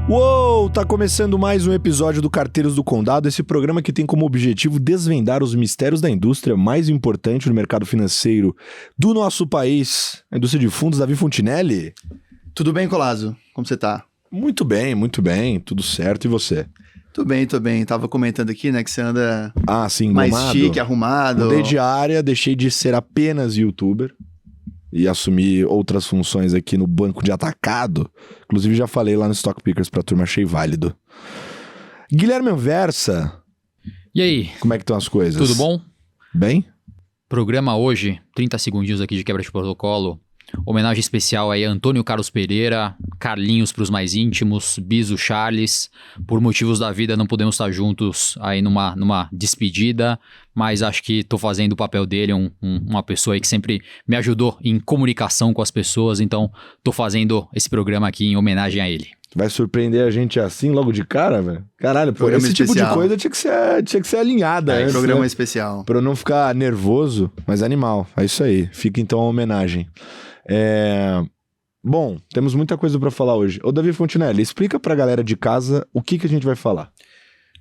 Uou! Tá começando mais um episódio do Carteiros do Condado, esse programa que tem como objetivo desvendar os mistérios da indústria mais importante do mercado financeiro do nosso país, a indústria de fundos. Davi Fontinelli. Tudo bem, Colazo? Como você tá? Muito bem, tudo certo. E você? Tô bem. Tava comentando aqui, né, que você anda sim, mais engomado. chique, arrumado. Mudei de área, deixei de ser apenas youtuber e assumi outras funções aqui no banco de atacado. Inclusive já falei lá no Stock Pickers pra turma, achei válido. Guilherme Anversa. E aí? Como é que estão as coisas? Tudo bom? Bem? Programa hoje, 30 segundinhos aqui de quebra de protocolo. Homenagem especial aí a Antônio Carlos Pereira, Carlinhos pros mais íntimos, Biso Charles. Por motivos da vida não podemos estar juntos aí numa despedida, mas acho que tô fazendo o papel dele, uma pessoa aí que sempre me ajudou em comunicação com as pessoas, então tô fazendo esse programa aqui em homenagem a ele. Vai surpreender a gente assim logo de cara, velho? Caralho, pô, esse especial. tipo de coisa tinha que ser alinhada antes, programa né? especial. Pra eu não ficar nervoso, mas animal. É isso aí. Fica então a homenagem. Bom, temos muita coisa pra falar hoje. Ô, Davi Fontinelli, explica pra galera de casa o que a gente vai falar.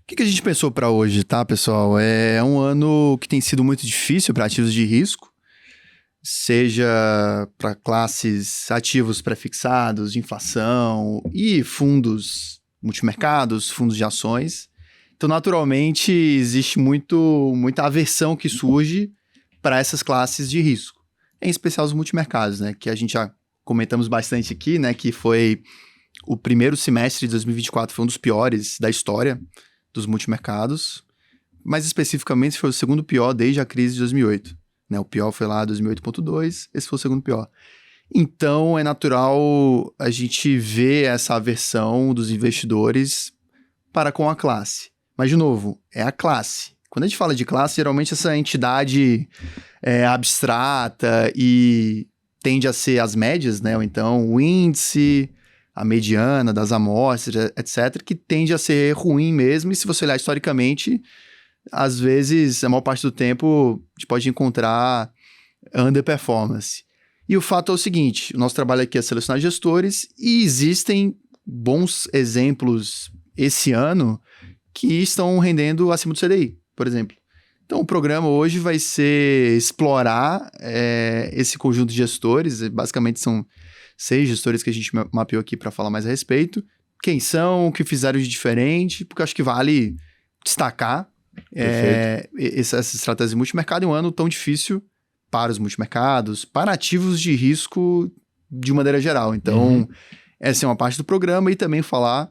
O que a gente pensou pra hoje, tá, pessoal? É um ano que tem sido muito difícil para ativos de risco, seja para classes ativos prefixados, de inflação e fundos multimercados, fundos de ações. Então, naturalmente, existe muita aversão que surge para essas classes de risco, em especial os multimercados, né? Que a gente já comentamos bastante aqui, né? Que foi o primeiro semestre de 2024, foi um dos piores da história dos multimercados, mais especificamente foi o segundo pior desde a crise de 2008. Né? O pior foi lá 2008.2, esse foi o segundo pior. Então, é natural a gente ver essa aversão dos investidores para com a classe. Mas, de novo, é a classe. Quando a gente fala de classe, geralmente essa entidade é abstrata e tende a ser as médias, né? Ou então o índice, a mediana das amostras, etc., que tende a ser ruim mesmo. E se você olhar historicamente, às vezes, a maior parte do tempo, a gente pode encontrar underperformance. E o fato é o seguinte, o nosso trabalho aqui é selecionar gestores e existem bons exemplos esse ano que estão rendendo acima do CDI, por exemplo. Então, o programa hoje vai ser explorar esse conjunto de gestores, basicamente são 6 gestores que a gente mapeou aqui para falar mais a respeito. Quem são, o que fizeram de diferente, porque eu acho que vale destacar essas estratégias de multimercado em um ano tão difícil para os multimercados, para ativos de risco de maneira geral. Então, essa é uma parte do programa e também falar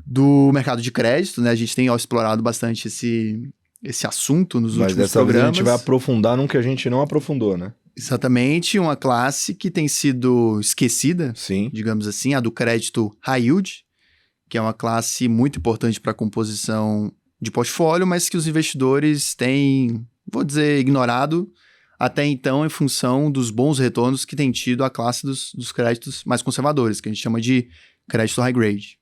do mercado de crédito, né? A gente tem explorado bastante esse assunto nos últimos dessa programas. vez a gente vai aprofundar num que a gente não aprofundou, né? Exatamente, uma classe que tem sido esquecida, Sim. digamos assim, a do crédito high yield, que é uma classe muito importante para a composição de portfólio, mas que os investidores têm, vou dizer, ignorado até então em função dos bons retornos que tem tido a classe dos créditos mais conservadores, que a gente chama de crédito high grade.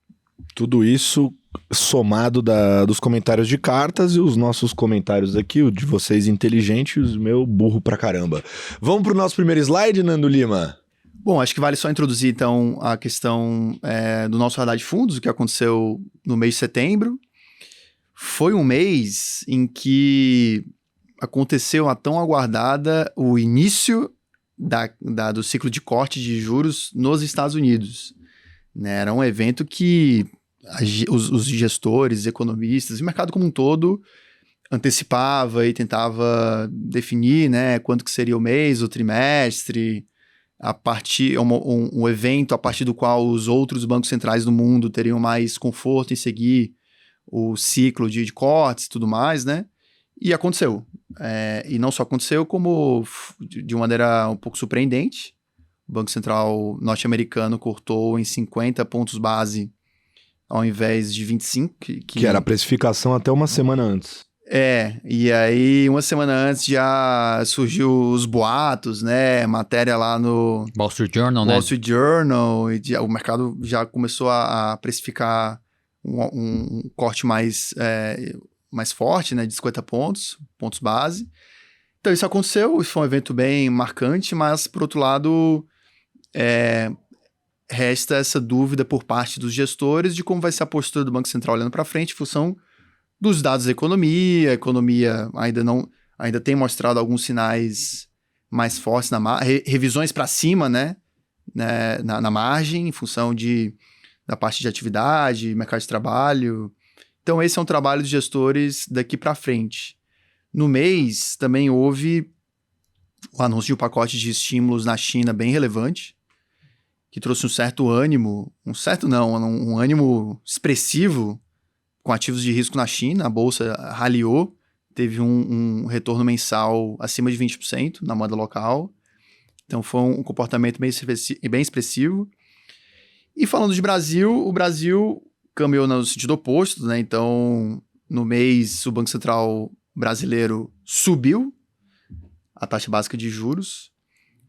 Tudo isso somado dos comentários de cartas e os nossos comentários aqui, o de vocês inteligentes e o meu burro pra caramba. Vamos pro nosso primeiro slide, Nando Lima? Bom, acho que vale só introduzir então a questão do nosso radar de fundos, o que aconteceu no mês de setembro. Foi um mês em que aconteceu a tão aguardada o início do ciclo de corte de juros nos Estados Unidos. Né? Era um evento que os gestores, economistas, o mercado como um todo antecipava e tentava definir, né, quanto que seria o mês, o trimestre, um evento a partir do qual os outros bancos centrais do mundo teriam mais conforto em seguir o ciclo de cortes e tudo mais, né? E aconteceu. E não só aconteceu, como de uma maneira um pouco surpreendente. O Banco Central norte-americano cortou em 50 pontos base ao invés de 25. Que era a precificação até uma semana antes. E aí uma semana antes já surgiu os boatos, né? Matéria lá no Wall Street Journal, Wall Street Journal, e o mercado já começou a precificar um corte mais mais forte, né, de 50 pontos base. Então isso aconteceu, isso foi um evento bem marcante, mas por outro lado, resta essa dúvida por parte dos gestores de como vai ser a postura do Banco Central olhando para frente em função dos dados da economia. A economia ainda tem mostrado alguns sinais mais fortes revisões para cima, né, na margem, em função da parte de atividade, mercado de trabalho. Então esse é um trabalho dos gestores daqui para frente. No mês também houve o anúncio de um pacote de estímulos na China bem relevante, que trouxe um certo ânimo, um ânimo expressivo com ativos de risco na China. A bolsa raliou, teve um retorno mensal acima de 20% na moeda local. Então foi um comportamento bem expressivo. E falando de Brasil, o Brasil caminhou no sentido oposto, né? Então, no mês, o Banco Central brasileiro subiu a taxa básica de juros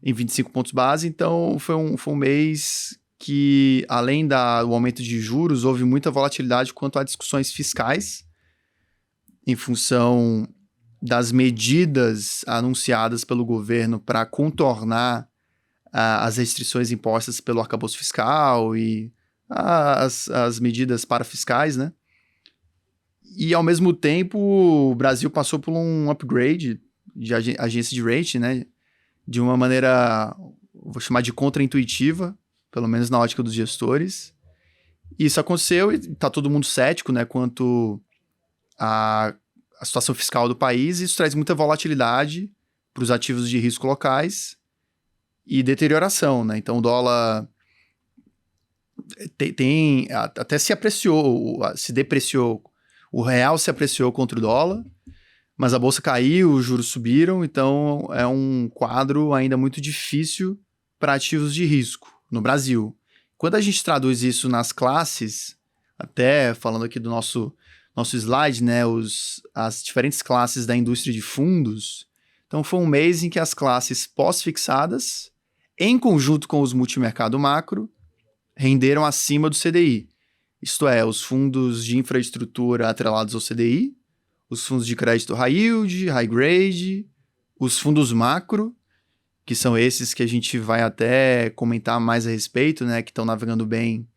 em 25 pontos base. Então, foi um mês que, além do aumento de juros, houve muita volatilidade quanto a discussões fiscais, em função das medidas anunciadas pelo governo para contornar as restrições impostas pelo arcabouço fiscal e as medidas parafiscais, né? E, ao mesmo tempo, o Brasil passou por um upgrade de agência de rating, né? De uma maneira, vou chamar de contra-intuitiva, pelo menos na ótica dos gestores. Isso aconteceu e está todo mundo cético, né? Quanto à situação fiscal do país. Isso traz muita volatilidade para os ativos de risco locais e deterioração, né? Então, o dólar até se apreciou, se depreciou. O real se apreciou contra o dólar, mas a bolsa caiu, os juros subiram, então é um quadro ainda muito difícil para ativos de risco no Brasil. Quando a gente traduz isso nas classes, até falando aqui do nosso slide, né, as diferentes classes da indústria de fundos, então foi um mês em que as classes pós-fixadas, em conjunto com os multimercado macro, renderam acima do CDI. Isto é, os fundos de infraestrutura atrelados ao CDI, os fundos de crédito high yield, high grade, os fundos macro, que são esses que a gente vai até comentar mais a respeito, né, que estão navegando bem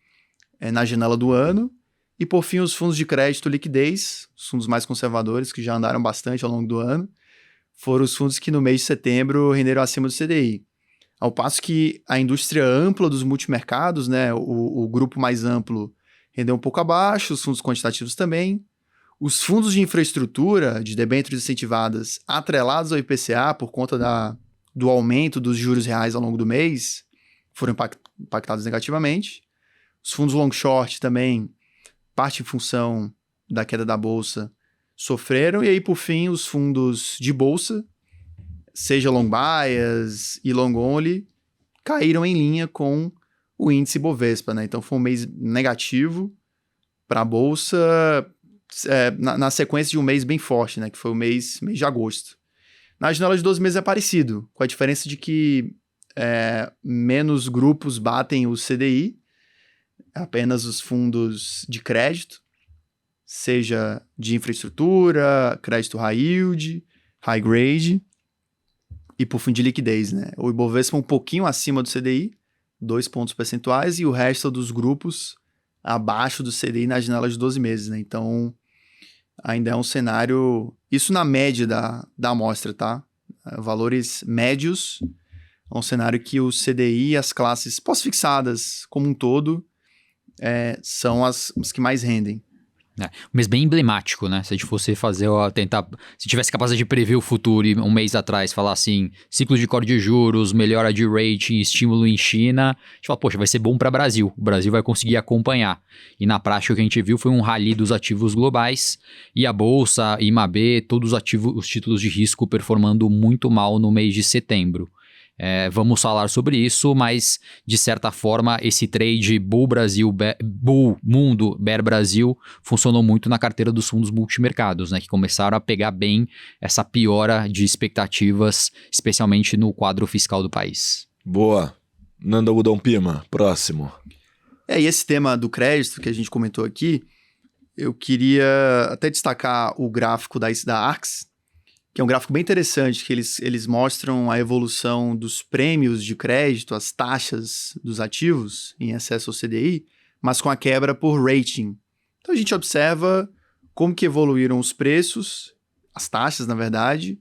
na janela do ano, e por fim os fundos de crédito liquidez, os fundos mais conservadores, que já andaram bastante ao longo do ano, foram os fundos que no mês de setembro renderam acima do CDI. Ao passo que a indústria ampla dos multimercados, né, o grupo mais amplo, rendeu um pouco abaixo, os fundos quantitativos também. Os fundos de infraestrutura, de debêntures incentivadas, atrelados ao IPCA por conta do aumento dos juros reais ao longo do mês, foram impactados negativamente. Os fundos long short também, parte em função da queda da bolsa, sofreram. E aí, por fim, os fundos de bolsa, seja long bias e long only, caíram em linha com o índice Bovespa, né? Então foi um mês negativo para a bolsa, na sequência de um mês bem forte, né? Que foi o mês de agosto. Na janela de 12 meses é parecido, com a diferença de que menos grupos batem o CDI, apenas os fundos de crédito, seja de infraestrutura, crédito high yield, high grade, e por fim de liquidez, né? O Ibovespa um pouquinho acima do CDI, 2 pontos percentuais, e o resto dos grupos abaixo do CDI na janela de 12 meses, né? Então, ainda é um cenário... Isso na média da amostra, tá? Valores médios, é um cenário que o CDI e as classes pós-fixadas como um todo são as que mais rendem. Um mês bem emblemático, né? Se a gente fosse se tivesse capacidade de prever o futuro e um mês atrás falar assim, ciclo de corte de juros, melhora de rating, estímulo em China, a gente fala, poxa, vai ser bom para o Brasil vai conseguir acompanhar. E na prática o que a gente viu foi um rally dos ativos globais e a Bolsa, IMAB, todos os títulos de risco performando muito mal no mês de setembro. Vamos falar sobre isso, mas de certa forma esse trade Bull Mundo, Bear Brasil funcionou muito na carteira dos fundos multimercados, né, que começaram a pegar bem essa piora de expectativas, especialmente no quadro fiscal do país. Boa. Nando Algodão Pima, próximo. E esse tema do crédito que a gente comentou aqui, eu queria até destacar o gráfico da Arx, que é um gráfico bem interessante, que eles mostram a evolução dos prêmios de crédito, as taxas dos ativos em excesso ao CDI, mas com a quebra por rating. Então a gente observa como que evoluíram os preços, as taxas, na verdade,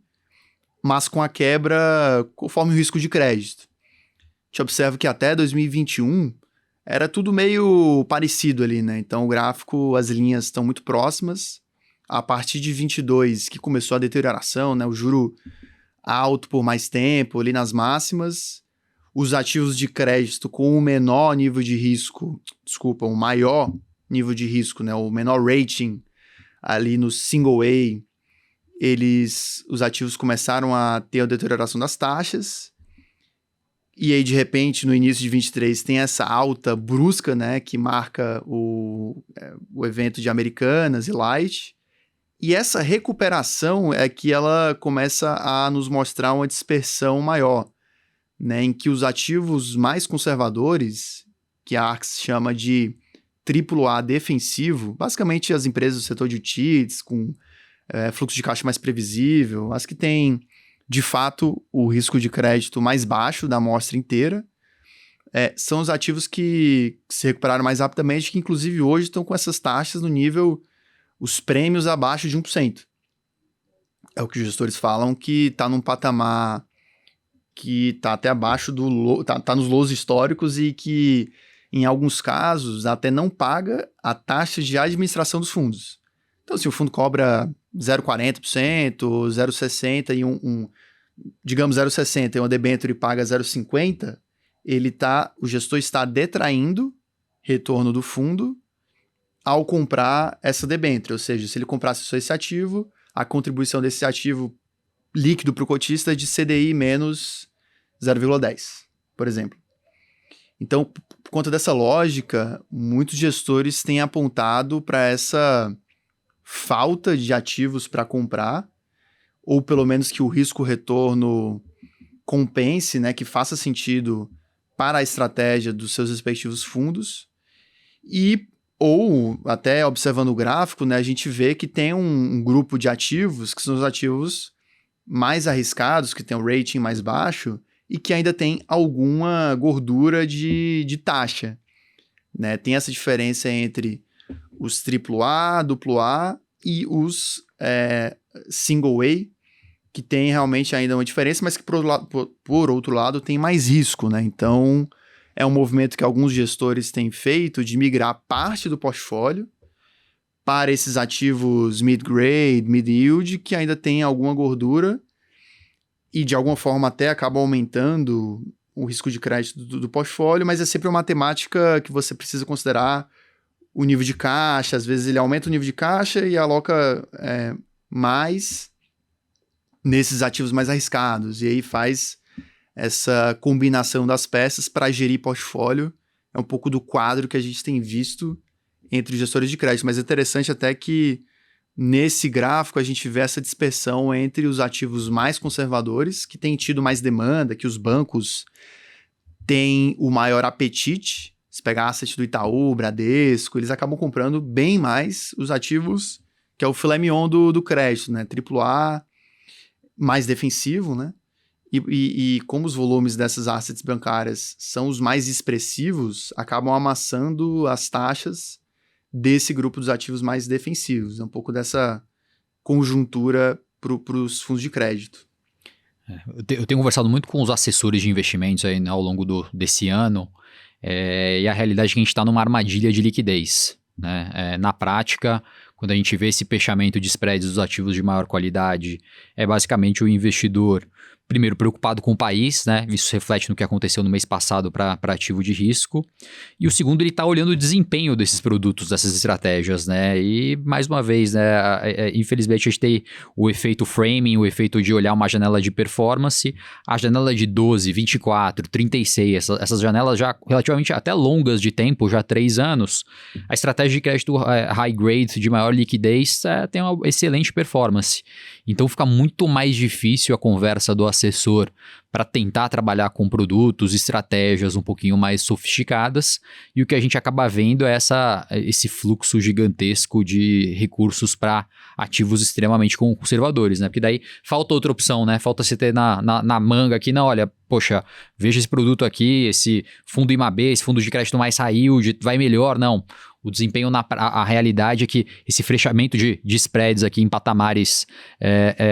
mas com a quebra conforme o risco de crédito. A gente observa que até 2021 era tudo meio parecido ali, né? Então o gráfico, as linhas estão muito próximas. A partir de 22, que começou a deterioração, né? O juro alto por mais tempo, ali nas máximas. Os ativos de crédito com o menor nível de risco, o maior nível de risco, né? O menor rating ali no single A, os ativos começaram a ter a deterioração das taxas. E aí, de repente, no início de 23, tem essa alta brusca, né? Que marca o evento de Americanas e Light. E essa recuperação é que ela começa a nos mostrar uma dispersão maior, né, em que os ativos mais conservadores, que a Arx chama de AAA defensivo, basicamente as empresas do setor de utilities, com fluxo de caixa mais previsível, as que têm, de fato, o risco de crédito mais baixo da amostra inteira, são os ativos que se recuperaram mais rapidamente, que inclusive hoje estão com essas taxas no nível... os prêmios abaixo de 1%. É o que os gestores falam, que está num patamar que está até abaixo tá nos lows históricos e que, em alguns casos, até não paga a taxa de administração dos fundos. Então, se o fundo cobra 0,40%, 0,60% e digamos 0,60% e uma debênture paga 0,50%, o gestor está detraindo retorno do fundo ao comprar essa debênture, ou seja, se ele comprasse só esse ativo, a contribuição desse ativo líquido para o cotista é de CDI menos 0,10, por exemplo. Então, por conta dessa lógica, muitos gestores têm apontado para essa falta de ativos para comprar, ou pelo menos que o risco-retorno compense, né, que faça sentido para a estratégia dos seus respectivos fundos, ou até observando o gráfico, né, a gente vê que tem um grupo de ativos que são os ativos mais arriscados, que tem um rating mais baixo e que ainda tem alguma gordura de taxa, né? Tem essa diferença entre os AAA, AA e os single A, que tem realmente ainda uma diferença, mas que por outro lado tem mais risco, né? Então... é um movimento que alguns gestores têm feito de migrar parte do portfólio para esses ativos mid-grade, mid-yield, que ainda tem alguma gordura e de alguma forma até acabam aumentando o risco de crédito do portfólio, mas é sempre uma matemática que você precisa considerar o nível de caixa. Às vezes ele aumenta o nível de caixa e aloca mais nesses ativos mais arriscados, e aí faz... essa combinação das peças para gerir portfólio. É um pouco do quadro que a gente tem visto entre os gestores de crédito, mas é interessante até que nesse gráfico a gente vê essa dispersão entre os ativos mais conservadores, que têm tido mais demanda, que os bancos têm o maior apetite. Se pegar asset do Itaú, Bradesco, eles acabam comprando bem mais os ativos, que é o filé mignon do crédito, né? AAA, mais defensivo, né? E como os volumes dessas assets bancárias são os mais expressivos, acabam amassando as taxas desse grupo dos ativos mais defensivos. É um pouco dessa conjuntura para os fundos de crédito. Eu tenho conversado muito com os assessores de investimentos aí, né, ao longo desse ano, e a realidade é que a gente está numa armadilha de liquidez, né? Na prática, quando a gente vê esse fechamento de spreads dos ativos de maior qualidade, é basicamente o investidor... primeiro, preocupado com o país, né? Isso reflete no que aconteceu no mês passado para ativo de risco. E o segundo, ele está olhando o desempenho desses produtos, dessas estratégias, né? E, mais uma vez, né? Infelizmente, a gente tem o efeito framing, o efeito de olhar uma janela de performance. A janela de 12, 24, 36, essas janelas já relativamente até longas de tempo, já 3 anos. A estratégia de crédito high grade, de maior liquidez, tem uma excelente performance. Então, fica muito mais difícil a conversa do assessor para tentar trabalhar com produtos, estratégias um pouquinho mais sofisticadas, e o que a gente acaba vendo é esse fluxo gigantesco de recursos para ativos extremamente conservadores, né? Porque daí falta outra opção, né? Falta você ter na manga aqui, não, olha, poxa, veja esse produto aqui, esse fundo IMAB, esse fundo de crédito mais high yield, vai melhor, não. O desempenho, a realidade é que esse fechamento de spreads aqui em patamares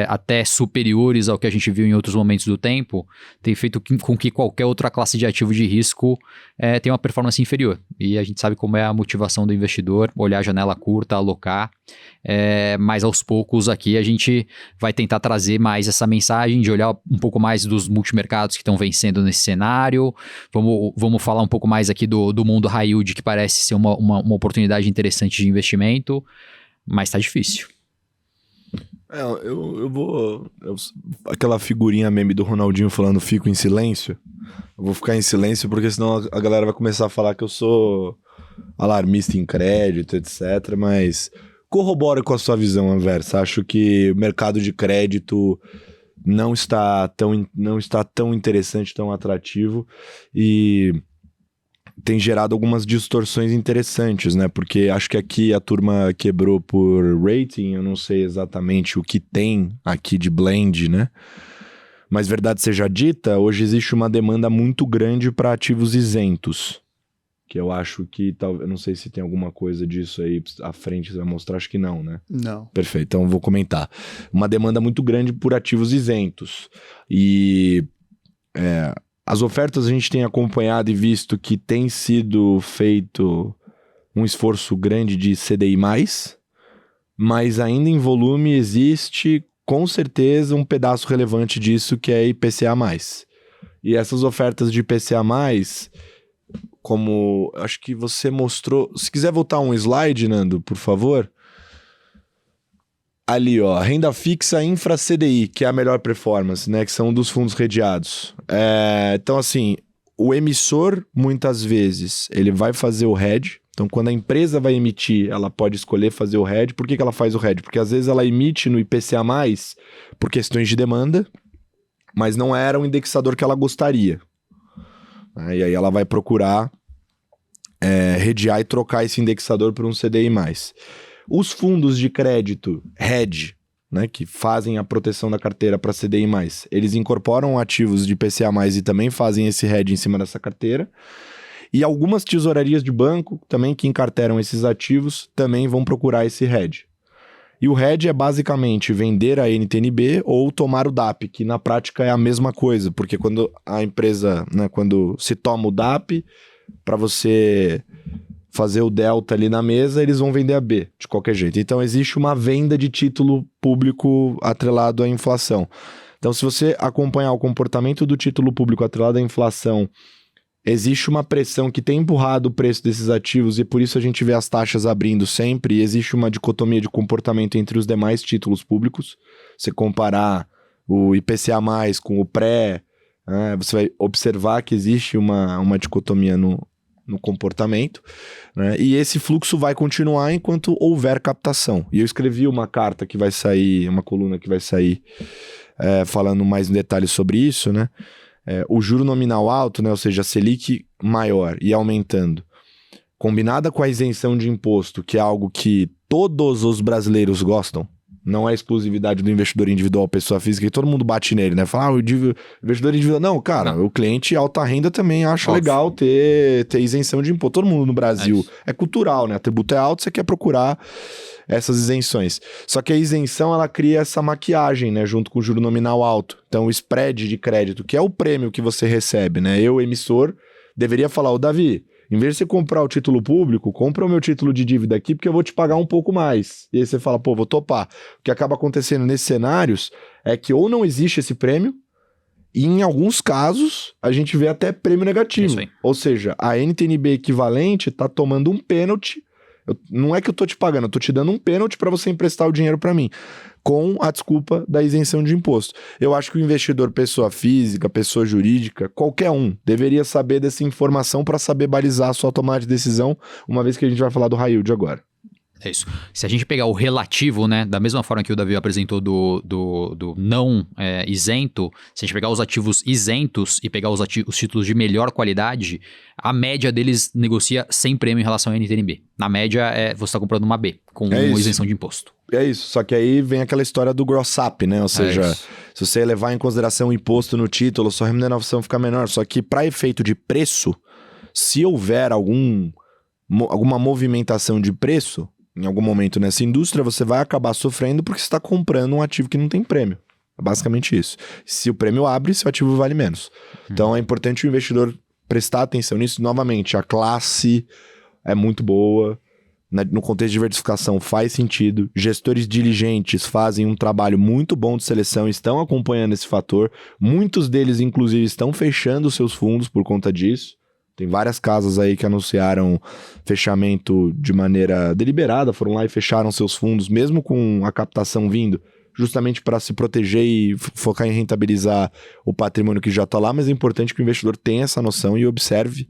até superiores ao que a gente viu em outros momentos do tempo, tem feito com que qualquer outra classe de ativo de risco tenha uma performance inferior. E a gente sabe como é a motivação do investidor, olhar a janela curta, alocar, mas aos poucos aqui a gente vai tentar trazer mais essa mensagem de olhar um pouco mais dos multimercados que estão vencendo nesse cenário. Vamos falar um pouco mais aqui do mundo high yield, que parece ser uma oportunidade interessante de investimento, mas tá difícil. Aquela figurinha meme do Ronaldinho falando fico em silêncio. Eu vou ficar em silêncio porque senão a galera vai começar a falar que eu sou alarmista em crédito, etc. Mas corroboro com a sua visão, Anversa. Acho que o mercado de crédito não está tão interessante, tão atrativo, e tem gerado algumas distorções interessantes, né? Porque acho que aqui a turma quebrou por rating, eu não sei exatamente o que tem aqui de blend, né? Mas verdade seja dita, hoje existe uma demanda muito grande para ativos isentos, que eu acho que, eu não sei se tem alguma coisa disso aí à frente, você vai mostrar, acho que não, né? Não. Perfeito, então eu vou comentar. Uma demanda muito grande por ativos isentos. E as ofertas a gente tem acompanhado e visto que tem sido feito um esforço grande de CDI+, mas ainda em volume existe, com certeza, um pedaço relevante disso que é IPCA+. E essas ofertas de IPCA+, como acho que você mostrou... Se quiser voltar um slide, Nando, por favor. Ali, ó, renda fixa infra CDI, que é a melhor performance, né? Que são dos fundos redeados. Então, assim, o emissor, muitas vezes, ele vai fazer o hedge. Então, quando a empresa vai emitir, ela pode escolher fazer o hedge. Por que ela faz o hedge? Porque, às vezes, ela emite no IPCA+, por questões de demanda, mas não era o indexador que ela gostaria. E aí ela vai procurar redear e trocar esse indexador por um CDI+. Os fundos de crédito hedge, né, que fazem a proteção da carteira para CDI+, eles incorporam ativos de IPCA+, e também fazem esse hedge em cima dessa carteira. E algumas tesourarias de banco também que encarteram esses ativos também vão procurar esse hedge. E o hedge é basicamente vender a NTNB ou tomar o DAP, que na prática é a mesma coisa, porque quando a empresa, né, quando se toma o DAP, para você fazer o delta ali na mesa, eles vão vender a B, de qualquer jeito. Então, existe uma venda de título público atrelado à inflação. Então, se você acompanhar o comportamento do título público atrelado à inflação, existe uma pressão que tem empurrado o preço desses ativos e por isso a gente vê as taxas abrindo sempre, e existe uma dicotomia de comportamento entre os demais títulos públicos. Você comparar o IPCA+, com o pré, você vai observar que existe uma dicotomia no comportamento, né? E esse fluxo vai continuar enquanto houver captação. E eu escrevi uma carta que vai sair, uma coluna que vai sair falando mais em detalhes sobre isso, né? O juro nominal alto, né? Ou seja, a Selic maior e aumentando, combinada com a isenção de imposto, que é algo que todos os brasileiros gostam, não é exclusividade do investidor individual, pessoa física, e todo mundo bate nele, né? Fala, o investidor individual... Não, cara, o cliente alta renda também acha legal ter isenção de imposto. Todo mundo no Brasil é cultural, né? O tributo é alto, você quer procurar essas isenções. Só que a isenção, ela cria essa maquiagem, né? Junto com o juro nominal alto. Então, o spread de crédito, que é o prêmio que você recebe, né? Eu, emissor, deveria falar, Davi, em vez de você comprar o título público, compra o meu título de dívida aqui, porque eu vou te pagar um pouco mais. E aí você fala, vou topar. O que acaba acontecendo nesses cenários é que ou não existe esse prêmio, e em alguns casos, a gente vê até prêmio negativo. Ou seja, a NTNB equivalente está tomando um pênalti. Não é que eu tô te pagando, eu tô te dando um pênalti para você emprestar o dinheiro para mim, com a desculpa da isenção de imposto. Eu acho que o investidor, pessoa física, pessoa jurídica, qualquer um, deveria saber dessa informação para saber balizar a sua tomada de decisão, uma vez que a gente vai falar do high yield agora. É isso. Se a gente pegar o relativo, né, da mesma forma que o Davi apresentou do não isento, se a gente pegar os ativos isentos e pegar os títulos de melhor qualidade, a média deles negocia sem prêmio em relação à NTNB. Na média, você está comprando uma B, com isenção de imposto. É isso, só que aí vem aquela história do gross up, né? Ou seja, se você levar em consideração o imposto no título, sua remuneração fica menor. Só que para efeito de preço, se houver alguma movimentação de preço, em algum momento nessa indústria, você vai acabar sofrendo porque você está comprando um ativo que não tem prêmio. É basicamente isso. Se o prêmio abre, seu ativo vale menos. Então é importante o investidor prestar atenção nisso. Novamente, a classe é muito boa. No contexto de diversificação faz sentido. Gestores diligentes fazem um trabalho muito bom de seleção, estão acompanhando esse fator. Muitos deles, inclusive, estão fechando seus fundos por conta disso. Tem várias casas aí que anunciaram fechamento de maneira deliberada, foram lá e fecharam seus fundos, mesmo com a captação vindo, justamente para se proteger e focar em rentabilizar o patrimônio que já está lá, mas é importante que o investidor tenha essa noção e observe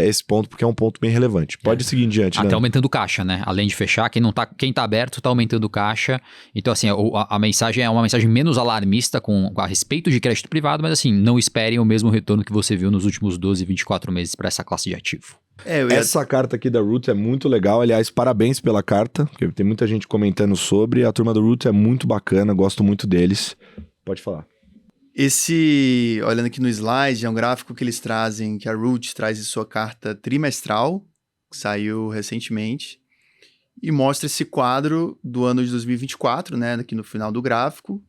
esse ponto, porque é um ponto bem relevante. Pode seguir em diante, Até né? aumentando caixa, né? Além de fechar, quem tá aberto tá aumentando caixa. Então, assim, a mensagem é uma mensagem menos alarmista a respeito de crédito privado, mas assim, não esperem o mesmo retorno que você viu nos últimos 12, 24 meses para essa classe de ativo. Essa carta aqui da Root é muito legal. Aliás, parabéns pela carta, porque tem muita gente comentando sobre. A turma do Root é muito bacana, gosto muito deles. Pode falar. Olhando aqui no slide, é um gráfico que eles trazem, que a Root traz em sua carta trimestral, que saiu recentemente, e mostra esse quadro do ano de 2024, né, aqui no final do gráfico,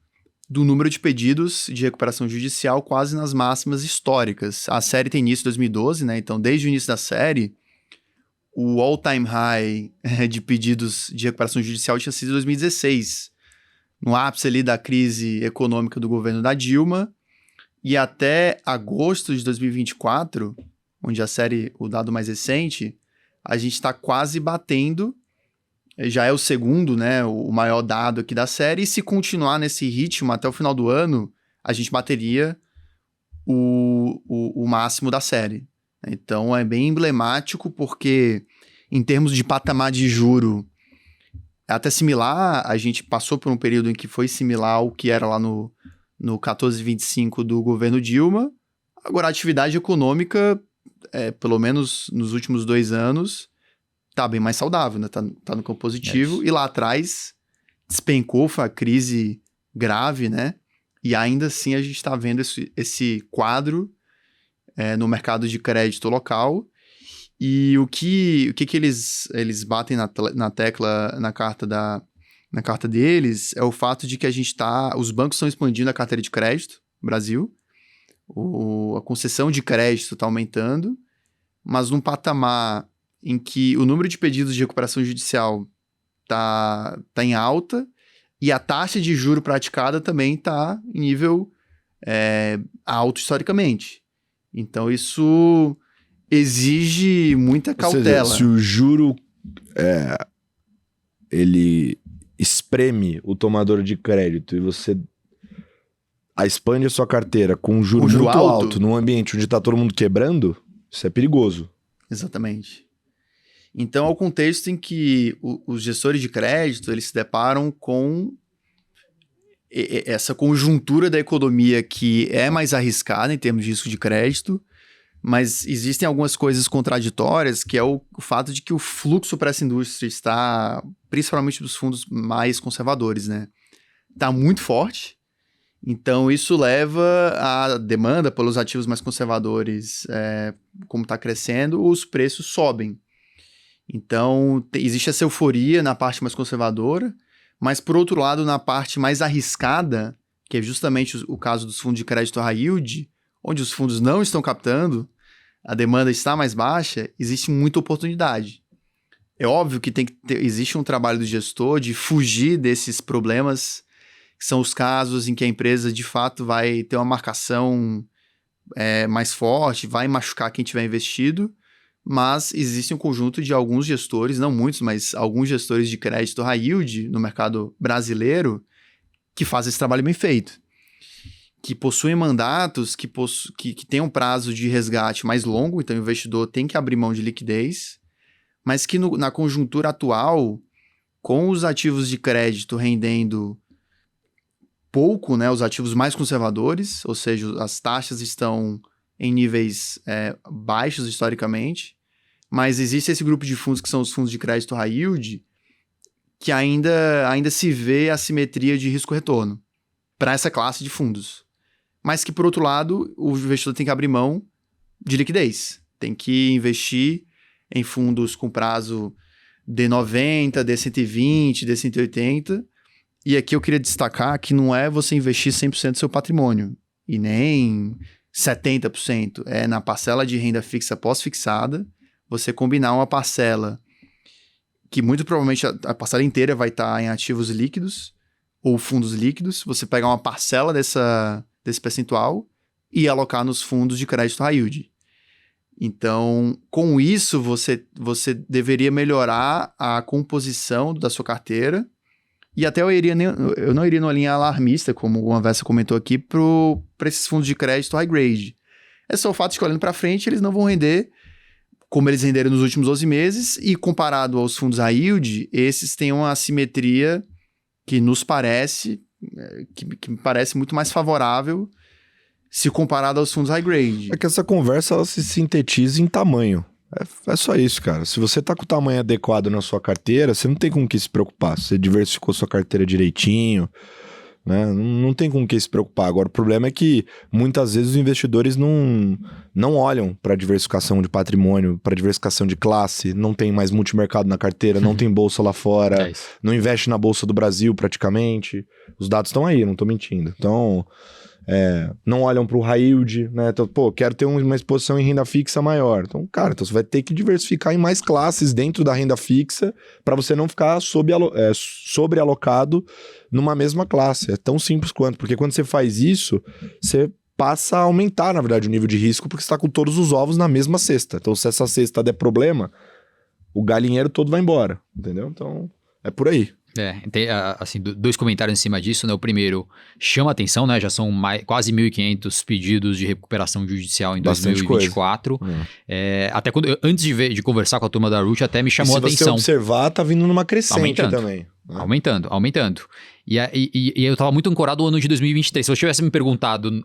do número de pedidos de recuperação judicial quase nas máximas históricas. A série tem início em 2012, né, então desde o início da série, o all-time high de pedidos de recuperação judicial tinha sido em 2016, no ápice ali da crise econômica do governo da Dilma, e até agosto de 2024, onde o dado mais recente, a gente está quase batendo, já é o segundo, né, o maior dado aqui da série, e se continuar nesse ritmo até o final do ano, a gente bateria o máximo da série. Então é bem emblemático, porque em termos de patamar de juro, é até similar, a gente passou por um período em que foi similar ao que era lá no 14,25 do governo Dilma. Agora, a atividade econômica, pelo menos nos últimos 2 anos, tá bem mais saudável, né? Tá no campo positivo. E lá atrás, despencou, foi uma crise grave, né? E ainda assim a gente está vendo esse quadro no mercado de crédito local. E o que eles batem na tecla na carta deles é o fato de que os bancos estão expandindo a carteira de crédito no Brasil, a concessão de crédito está aumentando, mas num patamar em que o número de pedidos de recuperação judicial tá em alta e a taxa de juro praticada também está em nível alto historicamente. Então isso exige muita cautela. Ou seja, se o juro ele espreme o tomador de crédito e você expande a sua carteira com um juro muito alto num ambiente onde está todo mundo quebrando, isso é perigoso. Exatamente. Então, é o contexto em que os gestores de crédito eles se deparam com essa conjuntura da economia que é mais arriscada em termos de risco de crédito, mas existem algumas coisas contraditórias, que é o fato de que o fluxo para essa indústria está, principalmente dos fundos mais conservadores, né? Está muito forte. Então, isso leva a demanda pelos ativos mais conservadores, como está crescendo, os preços sobem. Então, existe essa euforia na parte mais conservadora, mas, por outro lado, na parte mais arriscada, que é justamente o caso dos fundos de crédito high yield, onde os fundos não estão captando, a demanda está mais baixa, existe muita oportunidade. É óbvio que existe um trabalho do gestor de fugir desses problemas, que são os casos em que a empresa, de fato, vai ter uma marcação mais forte, vai machucar quem tiver investido, mas existe um conjunto de alguns gestores, não muitos, mas alguns gestores de crédito high yield no mercado brasileiro que fazem esse trabalho bem feito, que possuem mandatos que têm um prazo de resgate mais longo, então o investidor tem que abrir mão de liquidez, mas que na conjuntura atual, com os ativos de crédito rendendo pouco, né, os ativos mais conservadores, ou seja, as taxas estão em níveis baixos historicamente, mas existe esse grupo de fundos que são os fundos de crédito high yield, que ainda se vê assimetria de risco-retorno para essa classe de fundos. Mas que, por outro lado, o investidor tem que abrir mão de liquidez. Tem que investir em fundos com prazo D90, D120, D180. E aqui eu queria destacar que não é você investir 100% do seu patrimônio, e nem 70%. É na parcela de renda fixa pós-fixada, você combinar uma parcela que muito provavelmente a parcela inteira vai estar em ativos líquidos ou fundos líquidos, você pegar uma parcela desse percentual e alocar nos fundos de crédito high yield. Então, com isso, você deveria melhorar a composição da sua carteira, e até eu não iria numa linha alarmista, como o Anversa comentou aqui, para esses fundos de crédito high grade. É só o fato de que, olhando para frente, eles não vão render como eles renderam nos últimos 12 meses, e comparado aos fundos high yield, esses têm uma assimetria que nos parece, que me parece muito mais favorável se comparado aos fundos high grade. É que essa conversa ela se sintetiza em tamanho. É só isso, cara. Se você tá com o tamanho adequado na sua carteira, você não tem com o que se preocupar. Você diversificou sua carteira direitinho, né? Não tem com o que se preocupar. Agora, o problema é que muitas vezes os investidores não olham para diversificação de patrimônio, para diversificação de classe, não tem mais multimercado na carteira, não tem bolsa lá fora, não investe na Bolsa do Brasil praticamente. Os dados estão aí, não tô mentindo. Então, não olham para o high yield, né? Então, quero ter uma exposição em renda fixa maior. Então, cara, você vai ter que diversificar em mais classes dentro da renda fixa para você não ficar sobrealocado numa mesma classe. É tão simples quanto, porque quando você faz isso, você passa a aumentar, na verdade, o nível de risco, porque você está com todos os ovos na mesma cesta. Então, se essa cesta der problema, o galinheiro todo vai embora, entendeu? Então, é por aí. Tem, assim, dois comentários em cima disso, né? O primeiro, chama atenção, né? Já são quase 1.500 pedidos de recuperação judicial em Bastante 2024. Até antes de conversar com a turma da Root, até me chamou a atenção. Se você observar, tá vindo numa crescente também. Aumentando. E eu tava muito ancorado no ano de 2023. Se você tivesse me perguntado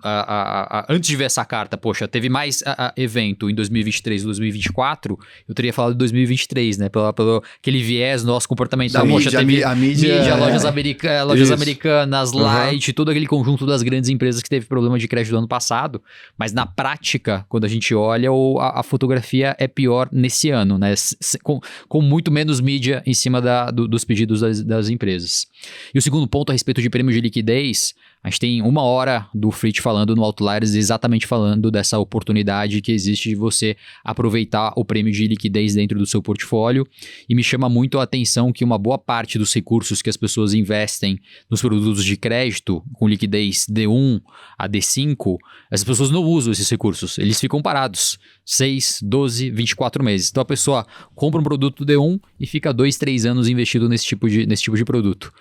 antes de ver essa carta, poxa, teve mais evento em 2023 e 2024, eu teria falado de 2023, né? Pelo aquele viés nosso comportamental. Poxa, teve a mídia lojas americanas, Light, todo aquele conjunto das grandes empresas que teve problema de crédito no ano passado. Mas na prática, quando a gente olha, a fotografia é pior nesse ano, né? Com muito menos mídia em cima dos pedidos das empresas. E o segundo ponto a respeito de prêmio de liquidez, a gente tem 1 hora do Fritz falando no Outliers, exatamente falando dessa oportunidade que existe de você aproveitar o prêmio de liquidez dentro do seu portfólio, e me chama muito a atenção que uma boa parte dos recursos que as pessoas investem nos produtos de crédito com liquidez D1 a D5, as pessoas não usam esses recursos, eles ficam parados 6, 12, 24 meses. Então a pessoa compra um produto D1 e fica 2, 3 anos investido nesse tipo de produto.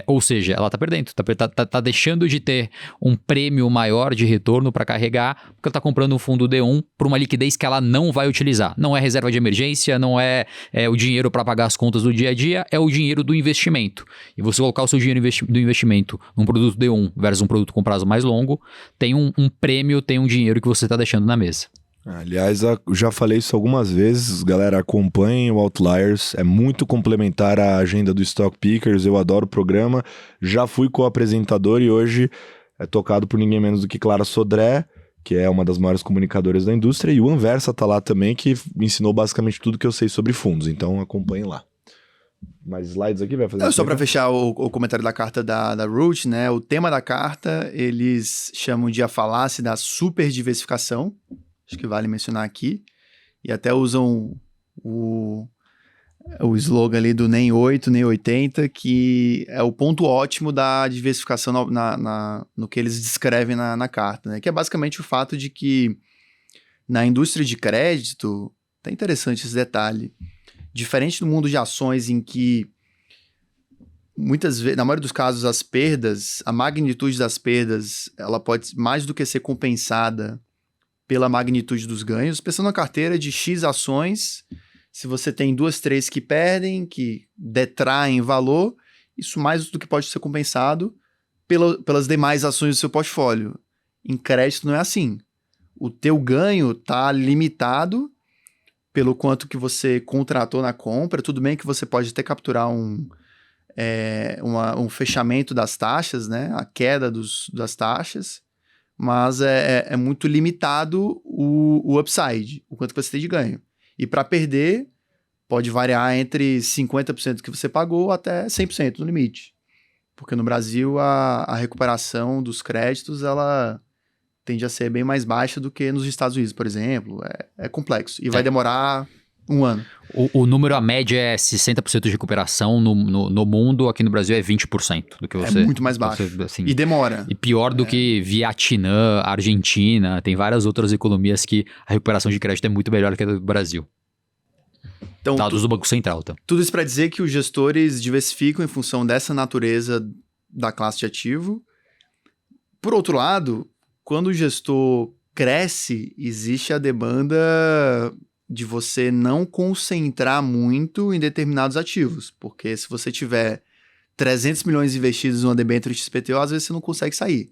Ou seja, ela tá perdendo, tá deixando de ter um prêmio maior de retorno para carregar, porque ela tá comprando um fundo D1 por uma liquidez que ela não vai utilizar. Não é reserva de emergência, não é o dinheiro para pagar as contas do dia a dia, é o dinheiro do investimento. E você colocar o seu dinheiro do investimento num produto D1 versus um produto com prazo mais longo, tem um prêmio, tem um dinheiro que você tá deixando na mesa. Aliás, eu já falei isso algumas vezes, galera, acompanhem o Outliers, é muito complementar à agenda do Stock Pickers, eu adoro o programa, já fui co-apresentador e hoje é tocado por ninguém menos do que Clara Sodré, que é uma das maiores comunicadoras da indústria, e o Anversa tá lá também, que me ensinou basicamente tudo que eu sei sobre fundos, então acompanhem lá. Mais slides aqui, vai fazer? Só para fechar o comentário da carta da Root, né? O tema da carta, eles chamam de a falácia da superdiversificação. Acho que vale mencionar aqui. E até usam o slogan ali do nem 8, nem 80, que é o ponto ótimo da diversificação no que eles descrevem na carta, né? Que é basicamente o fato de que na indústria de crédito, tá interessante esse detalhe, diferente do mundo de ações em que muitas vezes, na maioria dos casos, a magnitude das perdas, ela pode mais do que ser compensada pela magnitude dos ganhos. Pensando na carteira de X ações, Se você tem 2, 3 que perdem, que detraem valor, isso mais do que pode ser compensado pelas demais ações do seu portfólio. Em crédito não é assim. O teu ganho está limitado pelo quanto que você contratou na compra. Tudo bem que você pode até capturar um fechamento das taxas, né? A queda das taxas, mas é muito limitado o upside, o quanto que você tem de ganho. E para perder, pode variar entre 50% que você pagou até 100% no limite. Porque no Brasil a recuperação dos créditos ela tende a ser bem mais baixa do que nos Estados Unidos, por exemplo. É complexo e vai demorar um ano. O número, a média é 60% de recuperação no mundo, aqui no Brasil é 20% do que você... É muito mais baixo. Assim, e demora. E pior do que Vietnã, Argentina, tem várias outras economias que a recuperação de crédito é muito melhor que a do Brasil. Então, Dados do Banco Central, tá? Tudo isso para dizer que os gestores diversificam em função dessa natureza da classe de ativo. Por outro lado, quando o gestor cresce, existe a demanda de você não concentrar muito em determinados ativos, porque se você tiver 300 milhões investidos em uma debênture XPTO, às vezes você não consegue sair.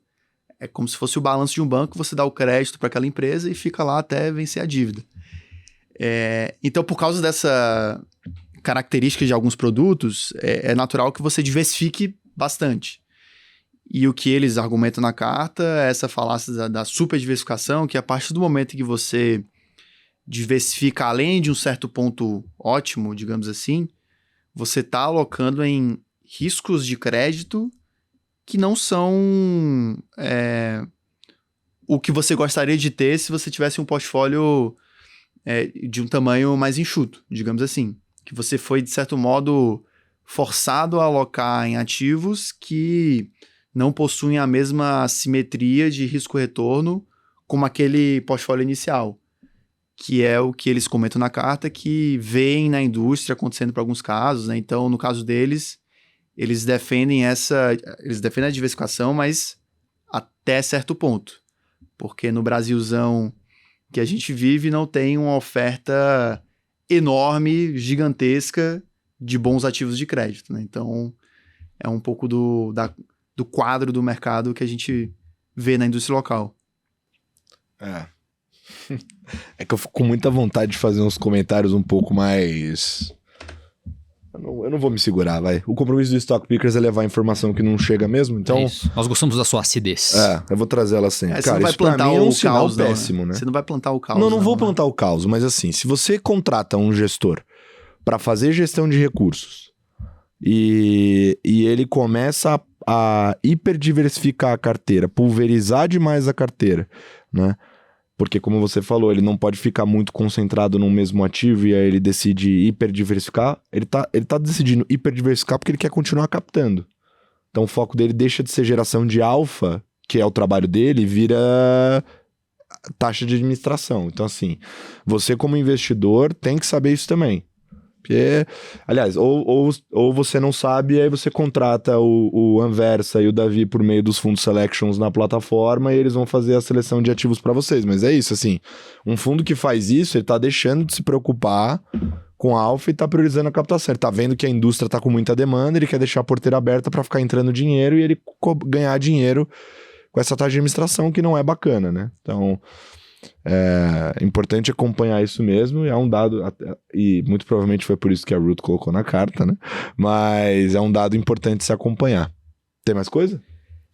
É como se fosse o balanço de um banco, você dá o crédito para aquela empresa e fica lá até vencer a dívida. Então, por causa dessa característica de alguns produtos, é natural que você diversifique bastante. E o que eles argumentam na carta é essa falácia da superdiversificação, que a partir do momento em que você diversifica além de um certo ponto ótimo, digamos assim, você está alocando em riscos de crédito que não são o que você gostaria de ter se você tivesse um portfólio de um tamanho mais enxuto, digamos assim. Que você foi, de certo modo, forçado a alocar em ativos que não possuem a mesma simetria de risco-retorno como aquele portfólio inicial, que é o que eles comentam na carta, que veem na indústria acontecendo para alguns casos, né? Então, no caso deles, eles defendem a diversificação, mas até certo ponto, porque no Brasilzão que a gente vive não tem uma oferta enorme, gigantesca de bons ativos de crédito, né? Então, é um pouco do quadro do mercado que a gente vê na indústria local. É que eu fico com muita vontade de fazer uns comentários um pouco mais... Eu não vou me segurar, vai. O compromisso do Stock Pickers é levar a informação que não chega mesmo, então... É isso. Nós gostamos da sua acidez. Eu vou trazer ela sempre. Você não vai isso pra plantar mim é um o sinal caos, não, péssimo, né? Você não vai plantar o caos. Não vou plantar o caos, mas assim, se você contrata um gestor para fazer gestão de recursos e ele começa a hiperdiversificar a carteira, pulverizar demais a carteira, né? Porque, como você falou, ele não pode ficar muito concentrado num mesmo ativo e aí ele decide hiperdiversificar. Ele tá decidindo hiperdiversificar porque ele quer continuar captando. Então, o foco dele deixa de ser geração de alfa, que é o trabalho dele, e vira taxa de administração. Então, assim, você como investidor tem que saber isso também. Porque, aliás, ou você não sabe, aí você contrata o Anversa e o Davi por meio dos fundos selections na plataforma e eles vão fazer a seleção de ativos para vocês. Mas é isso, assim, um fundo que faz isso, ele tá deixando de se preocupar com a alfa e tá priorizando a captação. Ele tá vendo que a indústria tá com muita demanda, ele quer deixar a porteira aberta para ficar entrando dinheiro e ele ganhar dinheiro com essa taxa de administração que não é bacana, né? Então... é importante acompanhar isso mesmo, e é um dado, e muito provavelmente foi por isso que a Ruth colocou na carta, né? Mas é um dado importante se acompanhar. Tem mais coisa?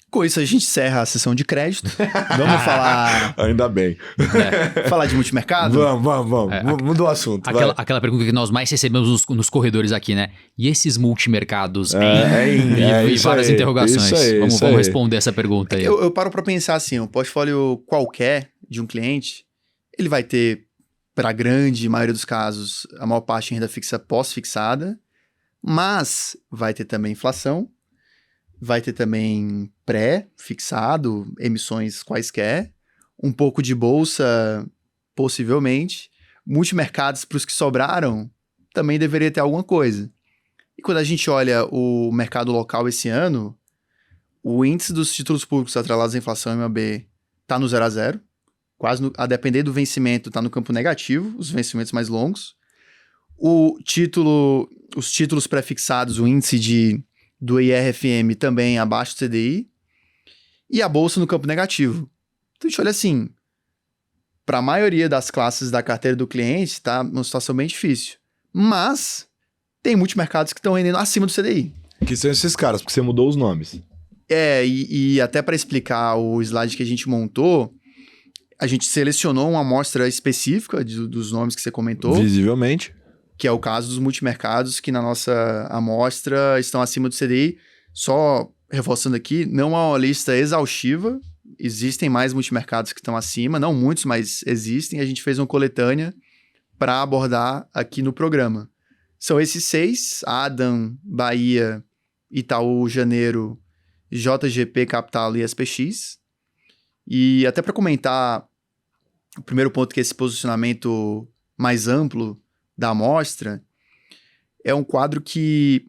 Com isso a gente encerra a sessão de crédito. Vamos falar... Ainda bem. Falar de multimercado? Vamos. Mudou o assunto. Aquela pergunta que nós mais recebemos nos corredores aqui, né? E esses multimercados? E várias interrogações. Vamos responder essa pergunta aí. Eu paro para pensar assim, um portfólio qualquer de um cliente, ele vai ter, para a grande maioria dos casos, a maior parte em renda fixa pós-fixada, mas vai ter também inflação, vai ter também pré-fixado, emissões quaisquer, um pouco de bolsa, possivelmente, multimercados para os que sobraram, também deveria ter alguma coisa. E quando a gente olha o mercado local esse ano, o índice dos títulos públicos atrelados à inflação MAB está no 0 a 0, quase a depender do vencimento está no campo negativo, os vencimentos mais longos. Os títulos prefixados, o índice do IRFM também abaixo do CDI, e a bolsa no campo negativo. Então a gente olha assim, para a maioria das classes da carteira do cliente, está numa situação bem difícil. Mas tem multimercados que estão rendendo acima do CDI. Que são esses caras, porque você mudou os nomes. E até para explicar o slide que a gente montou, a gente selecionou uma amostra específica dos nomes que você comentou. Visivelmente. Que é o caso dos multimercados, que na nossa amostra estão acima do CDI. Só reforçando aqui, não é uma lista exaustiva. Existem mais multimercados que estão acima, não muitos, mas existem. A gente fez uma coletânea para abordar aqui no programa. São esses 6, Adam, Bahia, Itaú, Janeiro, JGP, Capital e SPX. E até para comentar o primeiro ponto, que é esse posicionamento mais amplo da amostra, é um quadro que,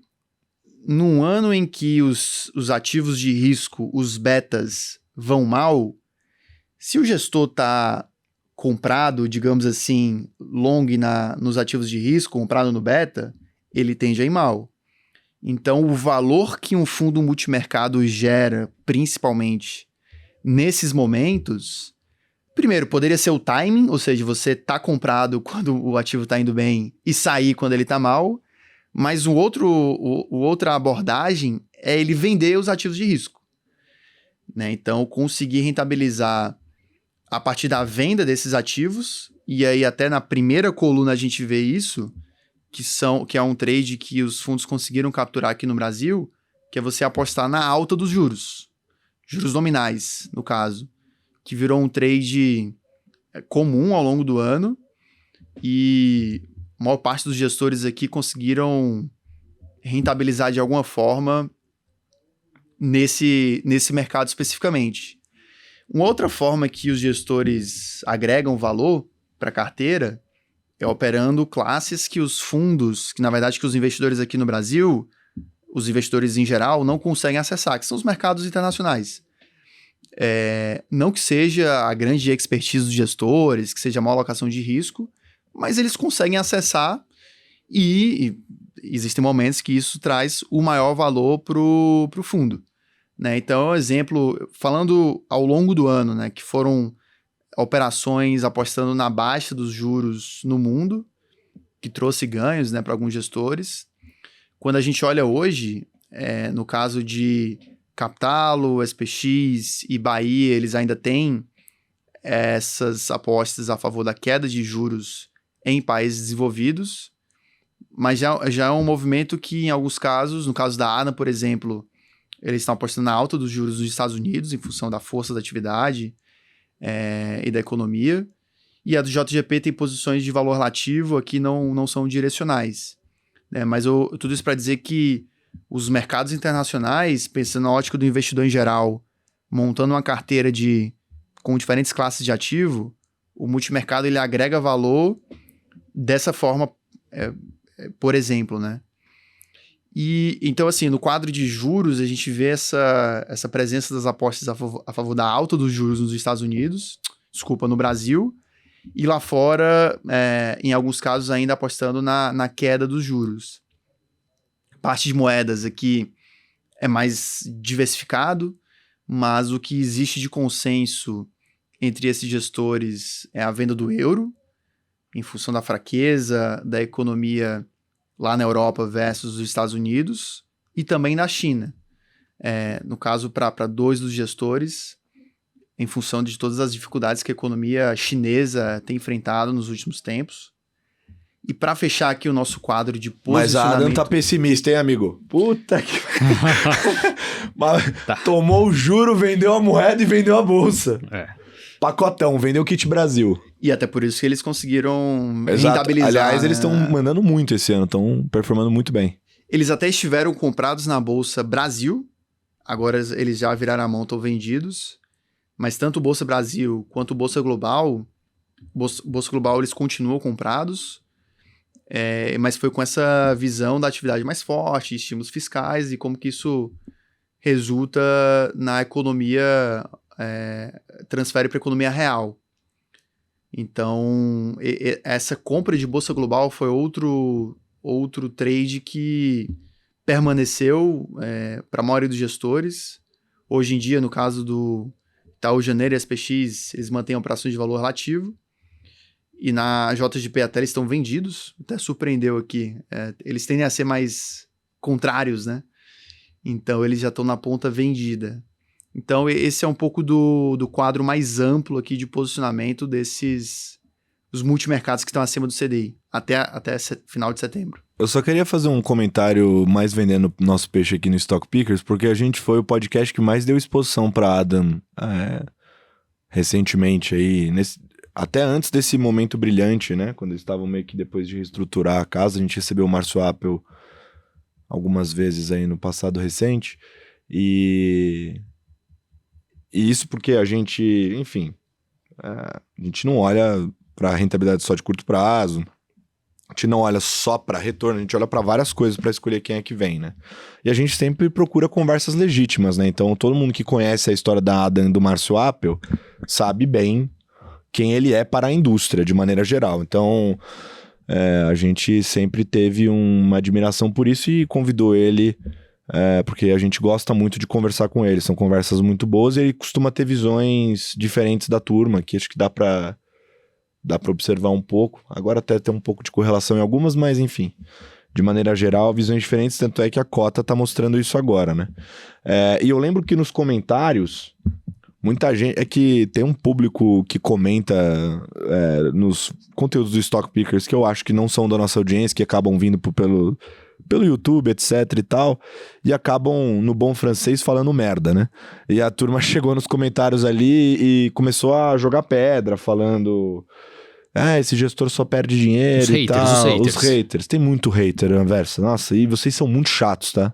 num ano em que os ativos de risco, os betas, vão mal, se o gestor está comprado, digamos assim, long nos ativos de risco, comprado no beta, ele tende a ir mal. Então, o valor que um fundo multimercado gera, principalmente nesses momentos, primeiro, poderia ser o timing, ou seja, você tá comprado quando o ativo tá indo bem e sair quando ele tá mal, mas outra abordagem é ele vender os ativos de risco. Né? Então, conseguir rentabilizar a partir da venda desses ativos, e aí até na primeira coluna a gente vê isso, que é um trade que os fundos conseguiram capturar aqui no Brasil, que é você apostar na alta dos juros nominais, no caso, que virou um trade comum ao longo do ano, e a maior parte dos gestores aqui conseguiram rentabilizar de alguma forma nesse mercado especificamente. Uma outra forma que os gestores agregam valor para a carteira é operando classes que os fundos, que na verdade que os investidores aqui no Brasil, os investidores em geral, não conseguem acessar, que são os mercados internacionais. Não que seja a grande expertise dos gestores, que seja a maior alocação de risco, mas eles conseguem acessar e existem momentos que isso traz o maior valor para o fundo. Né? Então, exemplo, falando ao longo do ano, né, que foram operações apostando na baixa dos juros no mundo, que trouxe ganhos, né, para alguns gestores. Quando a gente olha hoje, no caso de Capitalo, SPX e Bahia, eles ainda têm essas apostas a favor da queda de juros em países desenvolvidos, mas já é um movimento que, em alguns casos, no caso da ANA, por exemplo, eles estão apostando na alta dos juros dos Estados Unidos, em função da força da atividade e da economia, e a do JGP tem posições de valor relativo, aqui não são direcionais. Né? Mas tudo isso para dizer que os mercados internacionais, pensando na ótica do investidor em geral, montando uma carteira com diferentes classes de ativo, o multimercado ele agrega valor dessa forma, por exemplo, né? E então, assim, no quadro de juros, a gente vê essa presença das apostas a favor da alta dos juros nos Estados Unidos, no Brasil, e lá fora, em alguns casos, ainda apostando na queda dos juros. Parte de moedas aqui é mais diversificado, mas o que existe de consenso entre esses gestores é a venda do euro, em função da fraqueza da economia lá na Europa versus os Estados Unidos, e também na China. No caso, para 2 dos gestores, em função de todas as dificuldades que a economia chinesa tem enfrentado nos últimos tempos. E para fechar aqui o nosso quadro de posicionamento... Mas a Adam tá pessimista, hein, amigo? Puta que... Tomou o juro, vendeu a moeda e vendeu a bolsa. Pacotão, vendeu o kit Brasil. E até por isso que eles conseguiram rentabilizar. Aliás, eles estão mandando muito esse ano, estão performando muito bem. Eles até estiveram comprados na Bolsa Brasil, agora eles já viraram a mão, estão vendidos. Mas tanto o Bolsa Brasil quanto o Bolsa Global, eles continuam comprados, mas foi com essa visão da atividade mais forte, estímulos fiscais e como que isso resulta na economia, transfere para a economia real. Então, essa compra de bolsa global foi outro trade que permaneceu para a maioria dos gestores. Hoje em dia, no caso do Itaú Janeiro e SPX, eles mantêm operações de valor relativo. E na JGP até eles estão vendidos. Até surpreendeu aqui. Eles tendem a ser mais contrários, né? Então, eles já estão na ponta vendida. Então, esse é um pouco do quadro mais amplo aqui de posicionamento os multimercados que estão acima do CDI, até final de setembro. Eu só queria fazer um comentário mais vendendo nosso peixe aqui no Stock Pickers, porque a gente foi o podcast que mais deu exposição para Adam recentemente aí, até antes desse momento brilhante, né? Quando eles estavam meio que depois de reestruturar a casa, a gente recebeu o Márcio Appel algumas vezes aí no passado recente, e isso porque a gente, enfim, a gente não olha para rentabilidade só de curto prazo, a gente não olha só para retorno, a gente olha para várias coisas para escolher quem é que vem, né? E a gente sempre procura conversas legítimas, né? Então todo mundo que conhece a história da Adam e do Márcio Appel sabe bem quem ele é para a indústria, de maneira geral. Então a gente sempre teve uma admiração por isso e convidou ele, porque a gente gosta muito de conversar com ele. São conversas muito boas e ele costuma ter visões diferentes da turma, que acho que dá para observar um pouco. Agora até tem um pouco de correlação em algumas, mas enfim, de maneira geral, visões diferentes, tanto é que a cota tá mostrando isso agora, né? E eu lembro que nos comentários, muita gente... É que tem um público que comenta nos conteúdos do Stock Pickers que eu acho que não são da nossa audiência, que acabam vindo pelo YouTube, etc e tal, e acabam, no bom francês, falando merda, né? E a turma chegou nos comentários ali e começou a jogar pedra, falando... esse gestor só perde dinheiro Os e haters, tal. os haters. Tem muito hater, Anversa. Nossa, e vocês são muito chatos, tá?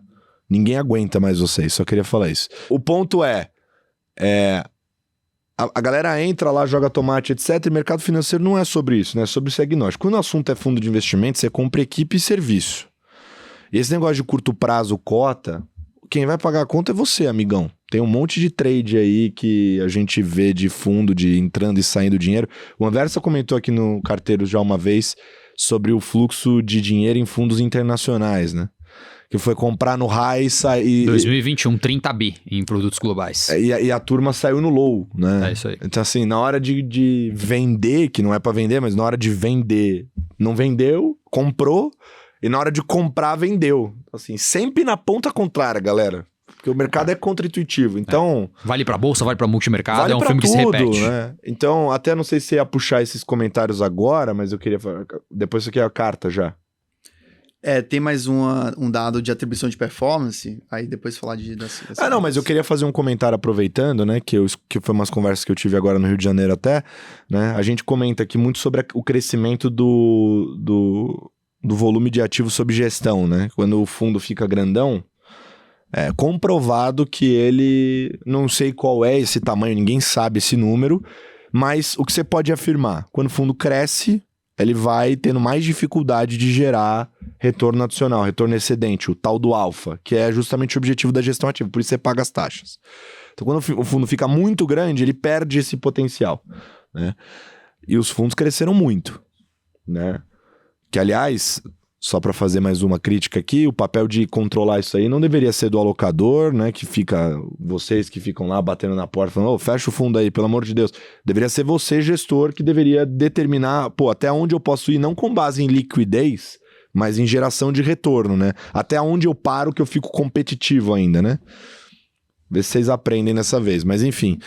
Ninguém aguenta mais vocês, só queria falar isso. O ponto a galera entra lá, joga tomate, etc. E mercado financeiro não é sobre isso, né? É sobre esse agnóstico. Quando o assunto é fundo de investimento, você compra equipe e serviço. E esse negócio de curto prazo, cota, quem vai pagar a conta é você, amigão. Tem um monte de trade aí que a gente vê de fundo, de entrando e saindo dinheiro. O Anversa comentou aqui no Carteiros já uma vez sobre o fluxo de dinheiro em fundos internacionais, né? Que foi comprar no high e sair... 2021, 30 bi em produtos globais. E a turma saiu no low, né? É isso aí. Então assim, na hora de vender, que não é pra vender, mas na hora de vender, não vendeu, comprou... E na hora de comprar, vendeu. Assim, sempre na ponta contrária, galera. Porque o mercado é contra-intuitivo. Então... Vale pra bolsa, vale pra multimercado, vale é um pra filme tudo, que se repete. Né? Então, até não sei se ia puxar esses comentários agora, mas eu queria falar... Depois isso aqui é a carta já. Tem mais um dado de atribuição de performance, aí depois falar não, mas eu queria fazer um comentário aproveitando, né, que foi umas conversas que eu tive agora no Rio de Janeiro até, né, a gente comenta aqui muito sobre o crescimento do volume de ativos sob gestão, né? Quando o fundo fica grandão, é comprovado que ele... Não sei qual é esse tamanho, ninguém sabe esse número, mas o que você pode afirmar, quando o fundo cresce, ele vai tendo mais dificuldade de gerar retorno adicional, retorno excedente, o tal do alfa, que é justamente o objetivo da gestão ativa, por isso você paga as taxas. Então, quando o fundo fica muito grande, ele perde esse potencial, né? E os fundos cresceram muito, né? Que, aliás, só para fazer mais uma crítica aqui, o papel de controlar isso aí não deveria ser do alocador, né? Que fica, vocês que ficam lá batendo na porta, falando, fecha o fundo aí, pelo amor de Deus. Deveria ser você, gestor, que deveria determinar, até onde eu posso ir, não com base em liquidez, mas em geração de retorno, né? Até onde eu paro que eu fico competitivo ainda, né? Vê se vocês aprendem dessa vez. Mas, enfim,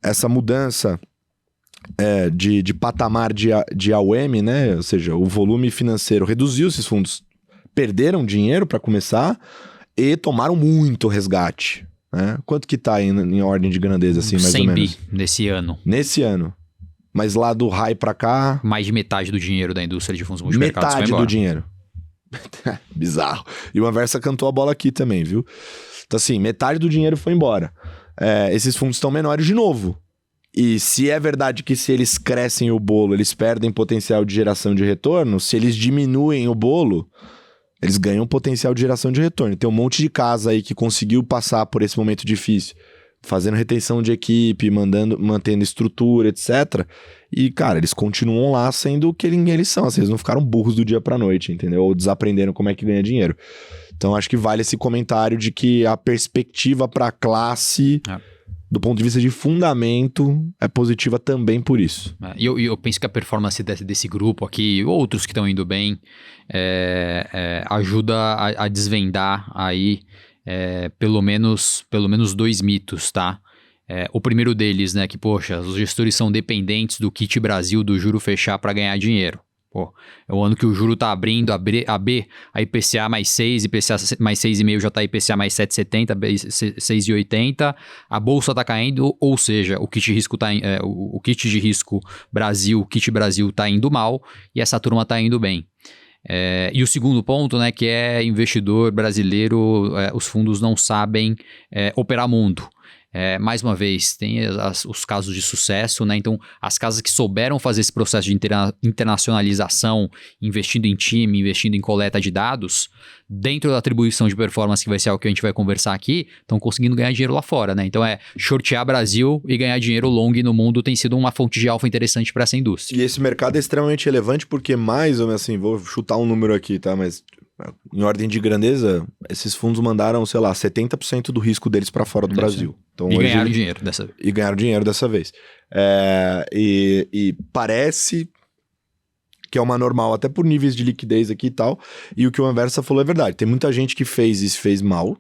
essa mudança... de patamar de AUM, né? Ou seja, o volume financeiro reduziu, esses fundos perderam dinheiro para começar e tomaram muito resgate, né? Quanto que tá em ordem de grandeza, assim, mais ou menos? 100 bi nesse ano. Nesse ano. Mas lá do high para cá... Mais de metade do dinheiro da indústria de fundos multimercados metade do dinheiro. Bizarro. E o Anversa cantou a bola aqui também, viu? Então assim, metade do dinheiro foi embora. Esses fundos estão menores de novo. E se é verdade que se eles crescem o bolo, eles perdem potencial de geração de retorno, se eles diminuem o bolo, eles ganham potencial de geração de retorno. Tem um monte de casa aí que conseguiu passar por esse momento difícil fazendo retenção de equipe, mantendo estrutura, etc. E, cara, eles continuam lá sendo o que eles são. Assim, eles não ficaram burros do dia pra noite, entendeu? Ou desaprenderam como é que ganha dinheiro. Então, acho que vale esse comentário de que a perspectiva pra classe, do ponto de vista de fundamento, é positiva também por isso. E eu penso que a performance desse grupo aqui, outros que estão indo bem, ajuda a desvendar aí pelo menos 2 mitos, tá? O primeiro deles, né, que, poxa, os gestores são dependentes do kit Brasil, do juro fechar para ganhar dinheiro. Pô, é o ano que o juro tá abrindo, a IPCA mais 6, IPCA mais 6,5 já tá IPCA mais 7,70, 6,80, a bolsa tá caindo, ou seja, o kit de risco Brasil, o kit Brasil tá indo mal e essa turma tá indo bem. E o segundo ponto, né, que é investidor brasileiro, os fundos não sabem operar mundo. Mais uma vez, tem os casos de sucesso, né? Então, as casas que souberam fazer esse processo de internacionalização, investindo em time, investindo em coleta de dados, dentro da atribuição de performance, que vai ser algo que a gente vai conversar aqui, estão conseguindo ganhar dinheiro lá fora, né? Então, shortear Brasil e ganhar dinheiro long no mundo tem sido uma fonte de alfa interessante para essa indústria. E esse mercado é extremamente relevante porque mais ou menos assim, vou chutar um número aqui, tá? Mas em ordem de grandeza, esses fundos mandaram, sei lá, 70% do risco deles para fora do Brasil. Então, e ganharam dinheiro dessa vez. E ganharam dinheiro dessa vez. E parece que é uma normal, até por níveis de liquidez aqui e tal. E o que o Anversa falou é verdade. Tem muita gente que fez isso, fez mal,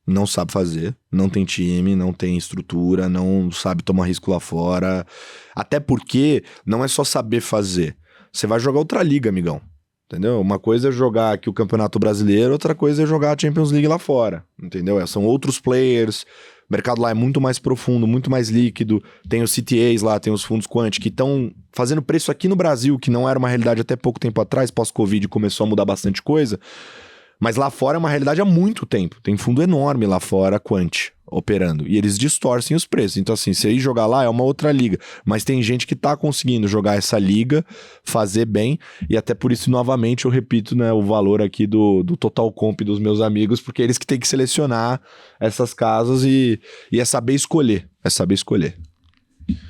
não sabe fazer, não tem time, não tem estrutura, não sabe tomar risco lá fora. Até porque não é só saber fazer. Você vai jogar outra liga, amigão. Entendeu? Uma coisa é jogar aqui o Campeonato Brasileiro, outra coisa é jogar a Champions League lá fora, entendeu? São outros players, o mercado lá é muito mais profundo, muito mais líquido, tem os CTAs lá, tem os fundos quant que estão fazendo preço aqui no Brasil, que não era uma realidade até pouco tempo atrás, pós-Covid começou a mudar bastante coisa, mas lá fora é uma realidade há muito tempo, tem fundo enorme lá fora, quant, operando, e eles distorcem os preços, então assim, se ir jogar lá é uma outra liga, mas tem gente que tá conseguindo jogar essa liga, fazer bem, e até por isso, novamente, eu repito, né, o valor aqui do Total Comp dos meus amigos, porque eles que têm que selecionar essas casas e é saber escolher,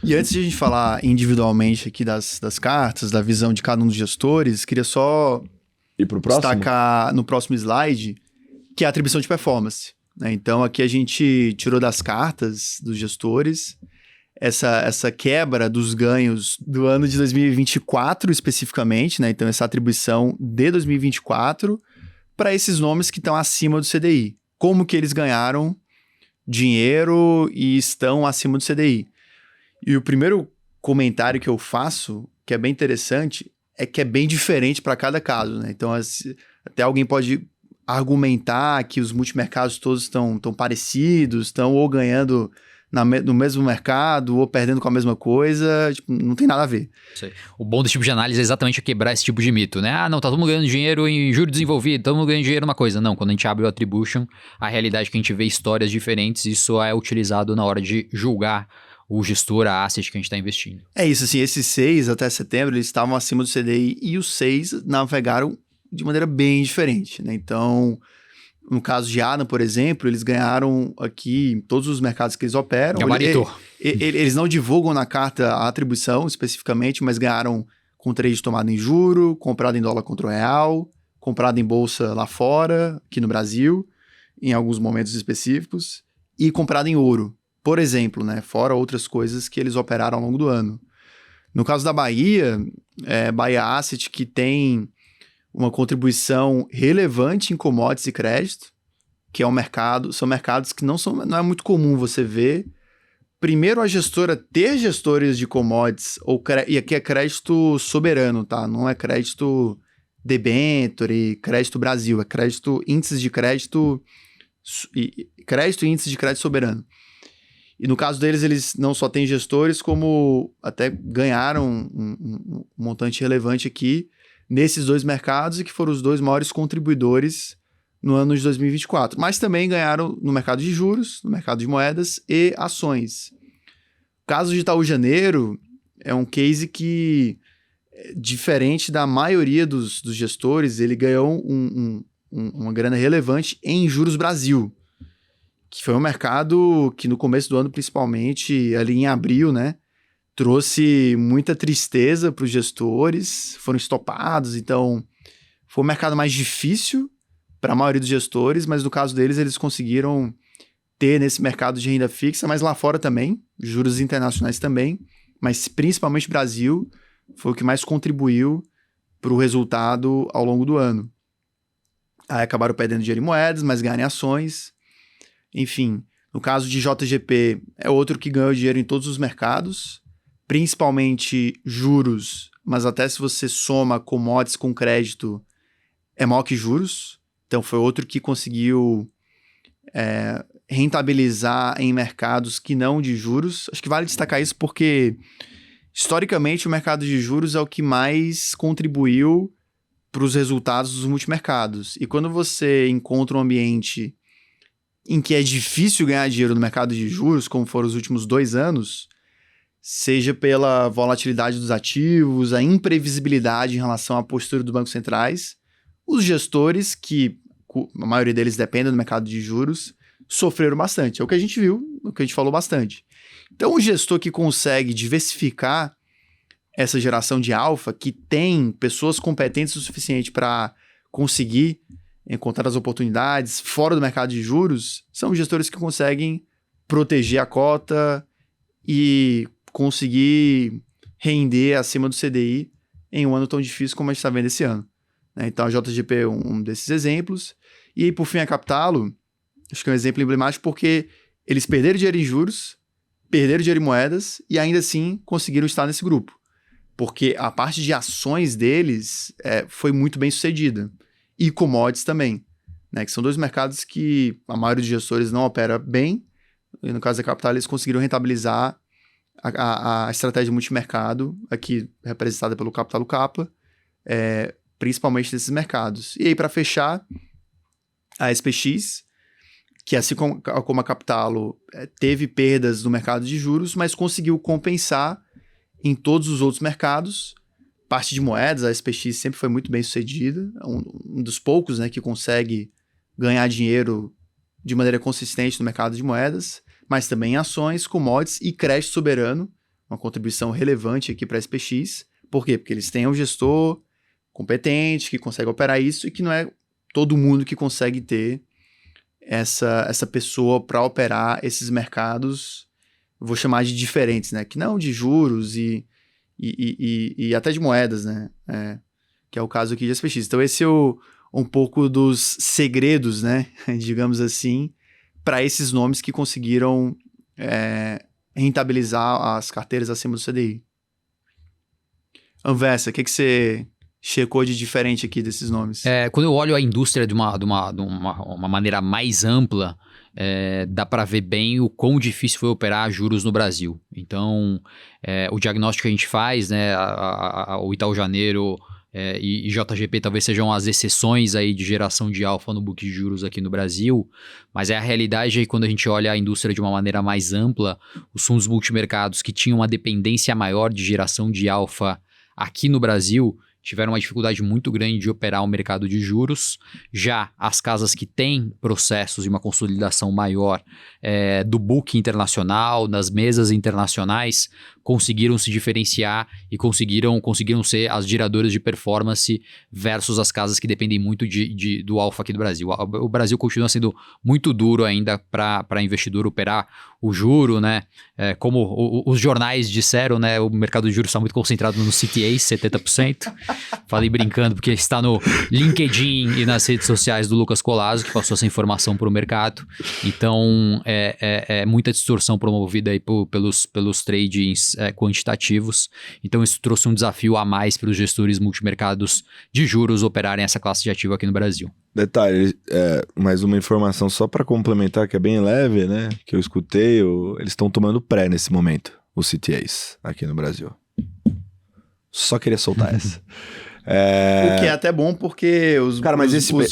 E antes de a gente falar individualmente aqui das cartas, da visão de cada um dos gestores, queria só e pro próximo? Destacar no próximo slide, que é a atribuição de performance. Então, aqui a gente tirou das cartas dos gestores essa quebra dos ganhos do ano de 2024 especificamente, né? Então, essa atribuição de 2024 para esses nomes que estão acima do CDI. Como que eles ganharam dinheiro e estão acima do CDI. E o primeiro comentário que eu faço, que é bem interessante, é que é bem diferente para cada caso, né? Então, até alguém pode argumentar que os multimercados todos estão parecidos, estão ou ganhando no mesmo mercado ou perdendo com a mesma coisa, tipo, não tem nada a ver. O bom desse tipo de análise é exatamente quebrar esse tipo de mito, né? Não, tá todo mundo ganhando dinheiro em juro desenvolvido, todo mundo ganhando dinheiro numa coisa. Não, quando a gente abre o attribution, a realidade é que a gente vê histórias diferentes, isso é utilizado na hora de julgar o gestor, a asset que a gente está investindo. É isso, assim, esses 6 até setembro, eles estavam acima do CDI e os 6 navegaram de maneira bem diferente, né? Então, no caso de Adam, por exemplo, eles ganharam aqui em todos os mercados que eles operam. Gabaritou. Eles não divulgam na carta a atribuição especificamente, mas ganharam com trade tomado em juro, comprado em dólar contra o real, comprado em bolsa lá fora, aqui no Brasil, em alguns momentos específicos, e comprado em ouro, por exemplo, né? Fora outras coisas que eles operaram ao longo do ano. No caso da Bahia, Bahia Asset, que tem uma contribuição relevante em commodities e crédito, que são mercados que não é muito comum você ver. Primeiro, a gestora ter gestores de commodities, e aqui é crédito soberano, tá? Não é crédito debenture, crédito Brasil, é índices de crédito e índice de crédito soberano. E no caso deles, eles não só têm gestores, como até ganharam um montante relevante aqui nesses 2 mercados e que foram os 2 maiores contribuidores no ano de 2024. Mas também ganharam no mercado de juros, no mercado de moedas e ações. O caso de Itaú Janeiro é um case que, diferente da maioria dos gestores, ele ganhou uma grana relevante em juros Brasil, que foi um mercado que no começo do ano, principalmente ali em abril, né, trouxe muita tristeza para os gestores, foram estopados, então foi um mercado mais difícil para a maioria dos gestores, mas no caso deles, eles conseguiram ter nesse mercado de renda fixa, mas lá fora também, juros internacionais também, mas principalmente Brasil, foi o que mais contribuiu para o resultado ao longo do ano. Aí acabaram perdendo dinheiro em moedas, mas ganharam em ações. Enfim, no caso de JGP, é outro que ganhou dinheiro em todos os mercados, principalmente juros, mas até se você soma commodities com crédito, é maior que juros. Então foi outro que conseguiu rentabilizar em mercados que não de juros. Acho que vale destacar isso porque, historicamente, o mercado de juros é o que mais contribuiu para os resultados dos multimercados. E quando você encontra um ambiente em que é difícil ganhar dinheiro no mercado de juros, como foram os últimos 2 anos, seja pela volatilidade dos ativos, a imprevisibilidade em relação à postura dos bancos centrais, os gestores, que a maioria deles dependem do mercado de juros, sofreram bastante. É o que a gente viu, o que a gente falou bastante. Então, o gestor que consegue diversificar essa geração de alfa, que tem pessoas competentes o suficiente para conseguir encontrar as oportunidades fora do mercado de juros, são gestores que conseguem proteger a cota e conseguir render acima do CDI em um ano tão difícil como a gente está vendo esse ano. Então, a JGP é um desses exemplos. E aí, por fim, a Capitalo, acho que é um exemplo emblemático porque eles perderam dinheiro em juros, perderam dinheiro em moedas e ainda assim conseguiram estar nesse grupo. Porque a parte de ações deles foi muito bem sucedida. E commodities também, né? Que são 2 mercados que a maioria dos gestores não opera bem. E no caso da Capitalo, eles conseguiram rentabilizar a estratégia multimercado, aqui representada pelo Capitalo Capa, principalmente nesses mercados. E aí, para fechar, a SPX, que assim como a Capitalo teve perdas no mercado de juros, mas conseguiu compensar em todos os outros mercados. Parte de moedas, a SPX sempre foi muito bem sucedida, um dos poucos, né, que consegue ganhar dinheiro de maneira consistente no mercado de moedas, mas também em ações, commodities e crédito soberano, uma contribuição relevante aqui para a SPX. Por quê? Porque eles têm um gestor competente, que consegue operar isso e que não é todo mundo que consegue ter essa pessoa para operar esses mercados, eu vou chamar de diferentes, né? Que não de juros e até de moedas, né? Que é o caso aqui de SPX. Então esse é um pouco dos segredos, né? Digamos assim, para esses nomes que conseguiram rentabilizar as carteiras acima do CDI. Anversa, o que você checou de diferente aqui desses nomes? Quando eu olho a indústria de uma maneira mais ampla, dá para ver bem o quão difícil foi operar juros no Brasil. Então, o diagnóstico que a gente faz, né, o Itaú Janeiro e JGP talvez sejam as exceções aí de geração de alfa no book de juros aqui no Brasil, mas a realidade é que quando a gente olha a indústria de uma maneira mais ampla, os fundos multimercados que tinham uma dependência maior de geração de alfa aqui no Brasil tiveram uma dificuldade muito grande de operar o mercado de juros. Já as casas que têm processos de uma consolidação maior do book internacional, nas mesas internacionais, conseguiram se diferenciar e conseguiram ser as geradoras de performance versus as casas que dependem muito do alfa aqui do Brasil. O Brasil continua sendo muito duro ainda para investidor operar o juro, né? Como os jornais disseram, né? O mercado de juros está muito concentrado no CTAs, 70%. Falei brincando, porque está no LinkedIn e nas redes sociais do Lucas Collazo, que passou essa informação para o mercado. Então, muita distorção promovida aí pelos tradings quantitativos. Então, isso trouxe um desafio a mais para os gestores multimercados de juros operarem essa classe de ativo aqui no Brasil. Detalhe, mais uma informação só para complementar, que é bem leve, né? Que eu escutei, eles estão tomando pré nesse momento, os CTAs aqui no Brasil. Só queria soltar essa. O que é até bom, porque os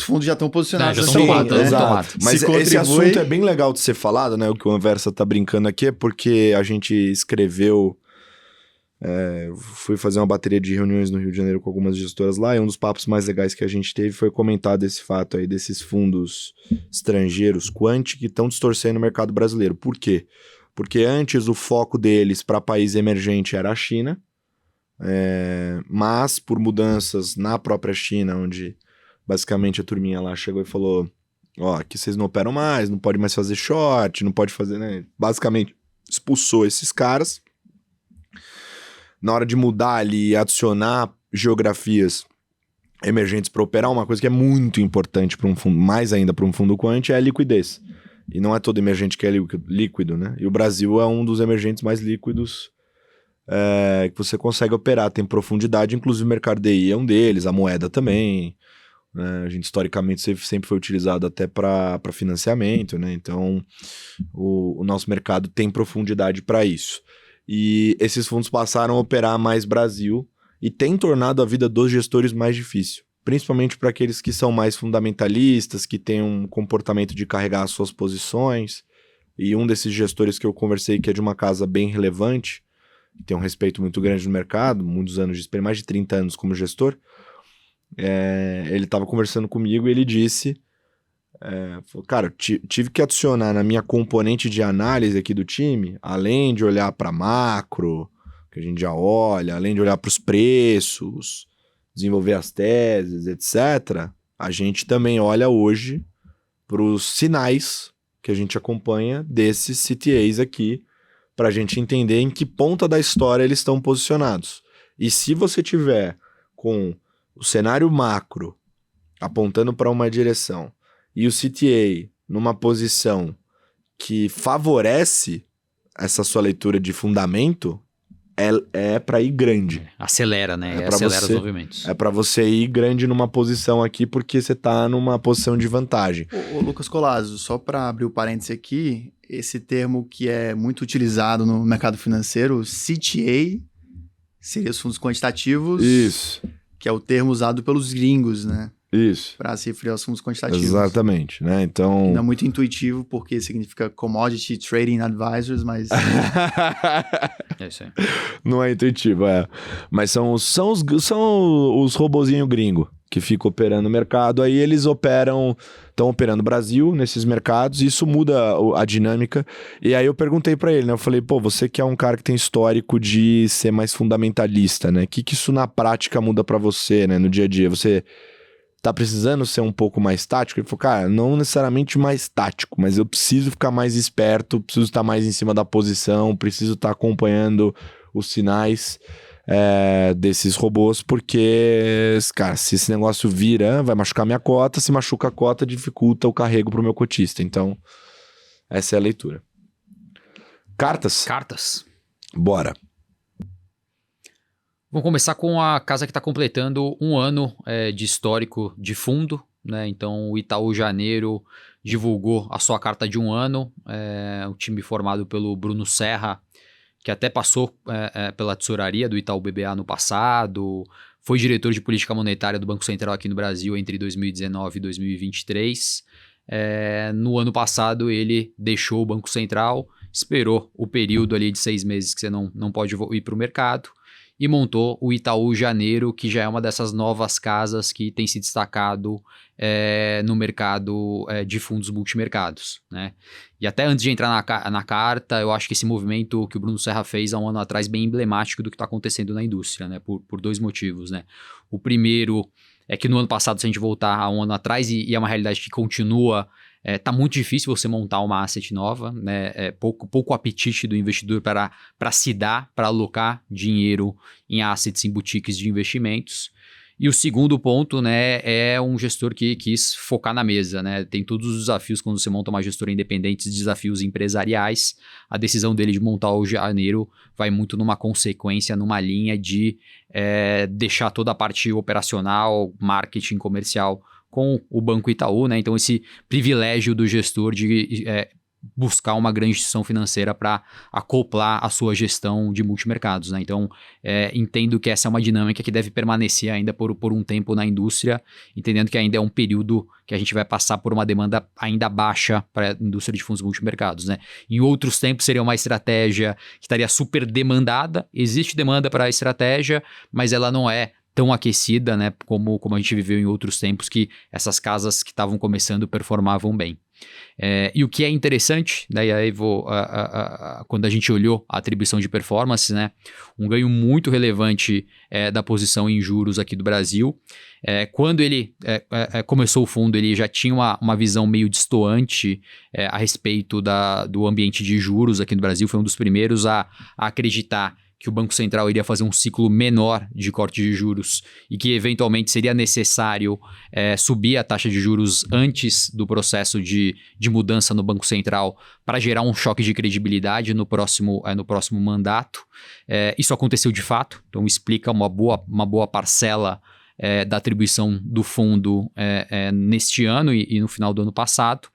fundos já estão posicionados. Já estão tomados, né? Exato. Mas esse assunto é bem legal de ser falado, né? O que o Anversa tá brincando aqui é porque a gente escreveu Fui fazer uma bateria de reuniões no Rio de Janeiro com algumas gestoras lá, e um dos papos mais legais que a gente teve foi comentar desse fato aí, desses fundos estrangeiros, quant, que estão distorcendo o mercado brasileiro. Por quê? Porque antes o foco deles para país emergente era a China, mas por mudanças na própria China, onde basicamente a turminha lá chegou e falou, aqui vocês não operam mais, não pode mais fazer short, não pode fazer, né? Basicamente expulsou esses caras. Na hora de mudar ali e adicionar geografias emergentes para operar, uma coisa que é muito importante para um fundo, mais ainda para um fundo quant, é a liquidez. E não é todo emergente que é líquido, né? E o Brasil é um dos emergentes mais líquidos que você consegue operar, tem profundidade, inclusive o mercado DI é um deles, a moeda também. Né? A gente historicamente sempre foi utilizado até para financiamento, né? Então o nosso mercado tem profundidade para isso. E esses fundos passaram a operar mais Brasil e tem tornado a vida dos gestores mais difícil. Principalmente para aqueles que são mais fundamentalistas, que têm um comportamento de carregar as suas posições. E um desses gestores que eu conversei, que é de uma casa bem relevante, que tem um respeito muito grande no mercado, muitos anos de experiência, mais de 30 anos como gestor, ele estava conversando comigo e ele disse... falou, cara, eu tive que adicionar na minha componente de análise aqui do time, além de olhar para macro, que a gente já olha, além de olhar para os preços, desenvolver as teses, etc., a gente também olha hoje para os sinais que a gente acompanha desses CTAs aqui, para a gente entender em que ponta da história eles estão posicionados. E se você tiver com o cenário macro apontando para uma direção, e o CTA numa posição que favorece essa sua leitura de fundamento, é para ir grande. Acelera, né? Acelera os movimentos. É para você ir grande numa posição aqui, porque você tá numa posição de vantagem. Ô Lucas Collazo, só para abrir o parênteses aqui, esse termo que é muito utilizado no mercado financeiro, CTA, seria os fundos quantitativos. Isso. Que é o termo usado pelos gringos, né? Isso. Para se referir aos fundos quantitativos. Exatamente, né? Então... Não é muito intuitivo, porque significa Commodity Trading Advisors, mas... É isso aí. Não é intuitivo, Mas são os robozinhos gringos que ficam operando no mercado. Aí eles estão operando no Brasil, nesses mercados, e isso muda a dinâmica. E aí eu perguntei pra ele, né? Eu falei, você que é um cara que tem histórico de ser mais fundamentalista, né? O que isso na prática muda pra você, né? No dia a dia, você... tá precisando ser um pouco mais tático? Ele falou, cara, não necessariamente mais tático, mas eu preciso ficar mais esperto, preciso estar mais em cima da posição, preciso estar acompanhando os sinais desses robôs, porque, cara, se esse negócio vira, vai machucar minha cota, se machuca a cota, dificulta o carrego pro meu cotista. Então, essa é a leitura. Cartas? Bora. Vamos começar com a casa que está completando um ano de histórico de fundo, né? Então o Itaú Janeiro divulgou a sua carta de um ano, um time formado pelo Bruno Serra, que até passou pela tesouraria do Itaú BBA no passado, foi diretor de política monetária do Banco Central aqui no Brasil entre 2019 e 2023. No ano passado ele deixou o Banco Central, esperou o período ali de 6 meses que você não pode ir para o mercado, e montou o Itaú Janeiro, que já é uma dessas novas casas que tem se destacado no mercado de fundos multimercados, né? E até antes de entrar na carta, eu acho que esse movimento que o Bruno Serra fez há um ano atrás bem emblemático do que está acontecendo na indústria, né? Por 2 motivos, né? O primeiro é que no ano passado, se a gente voltar a um ano atrás, e é uma realidade que continua... tá muito difícil você montar uma asset nova, né? Pouco apetite do investidor para se dar, para alocar dinheiro em assets, em boutiques de investimentos. E o segundo ponto, né, é um gestor que quis focar na mesa, né? Tem todos os desafios quando você monta uma gestora independente, desafios empresariais. A decisão dele de montar o Janeiro vai muito numa consequência, numa linha de deixar toda a parte operacional, marketing, comercial com o Banco Itaú, né? Então esse privilégio do gestor de buscar uma grande instituição financeira para acoplar a sua gestão de multimercados, né? Então, entendo que essa é uma dinâmica que deve permanecer ainda por um tempo na indústria, entendendo que ainda é um período que a gente vai passar por uma demanda ainda baixa para a indústria de fundos multimercados, né? Em outros tempos seria uma estratégia que estaria super demandada, existe demanda para a estratégia, mas ela não é tão aquecida, né, como a gente viveu em outros tempos, que essas casas que estavam começando performavam bem. E o que é interessante, daí aí quando a gente olhou a atribuição de performance, né, um ganho muito relevante da posição em juros aqui do Brasil. Quando ele começou o fundo, ele já tinha uma visão meio destoante a respeito do ambiente de juros aqui no Brasil, foi um dos primeiros a acreditar que o Banco Central iria fazer um ciclo menor de corte de juros e que eventualmente seria necessário subir a taxa de juros antes do processo de mudança no Banco Central para gerar um choque de credibilidade no próximo mandato. Isso aconteceu de fato, então explica uma boa parcela da atribuição do fundo neste ano e no final do ano passado.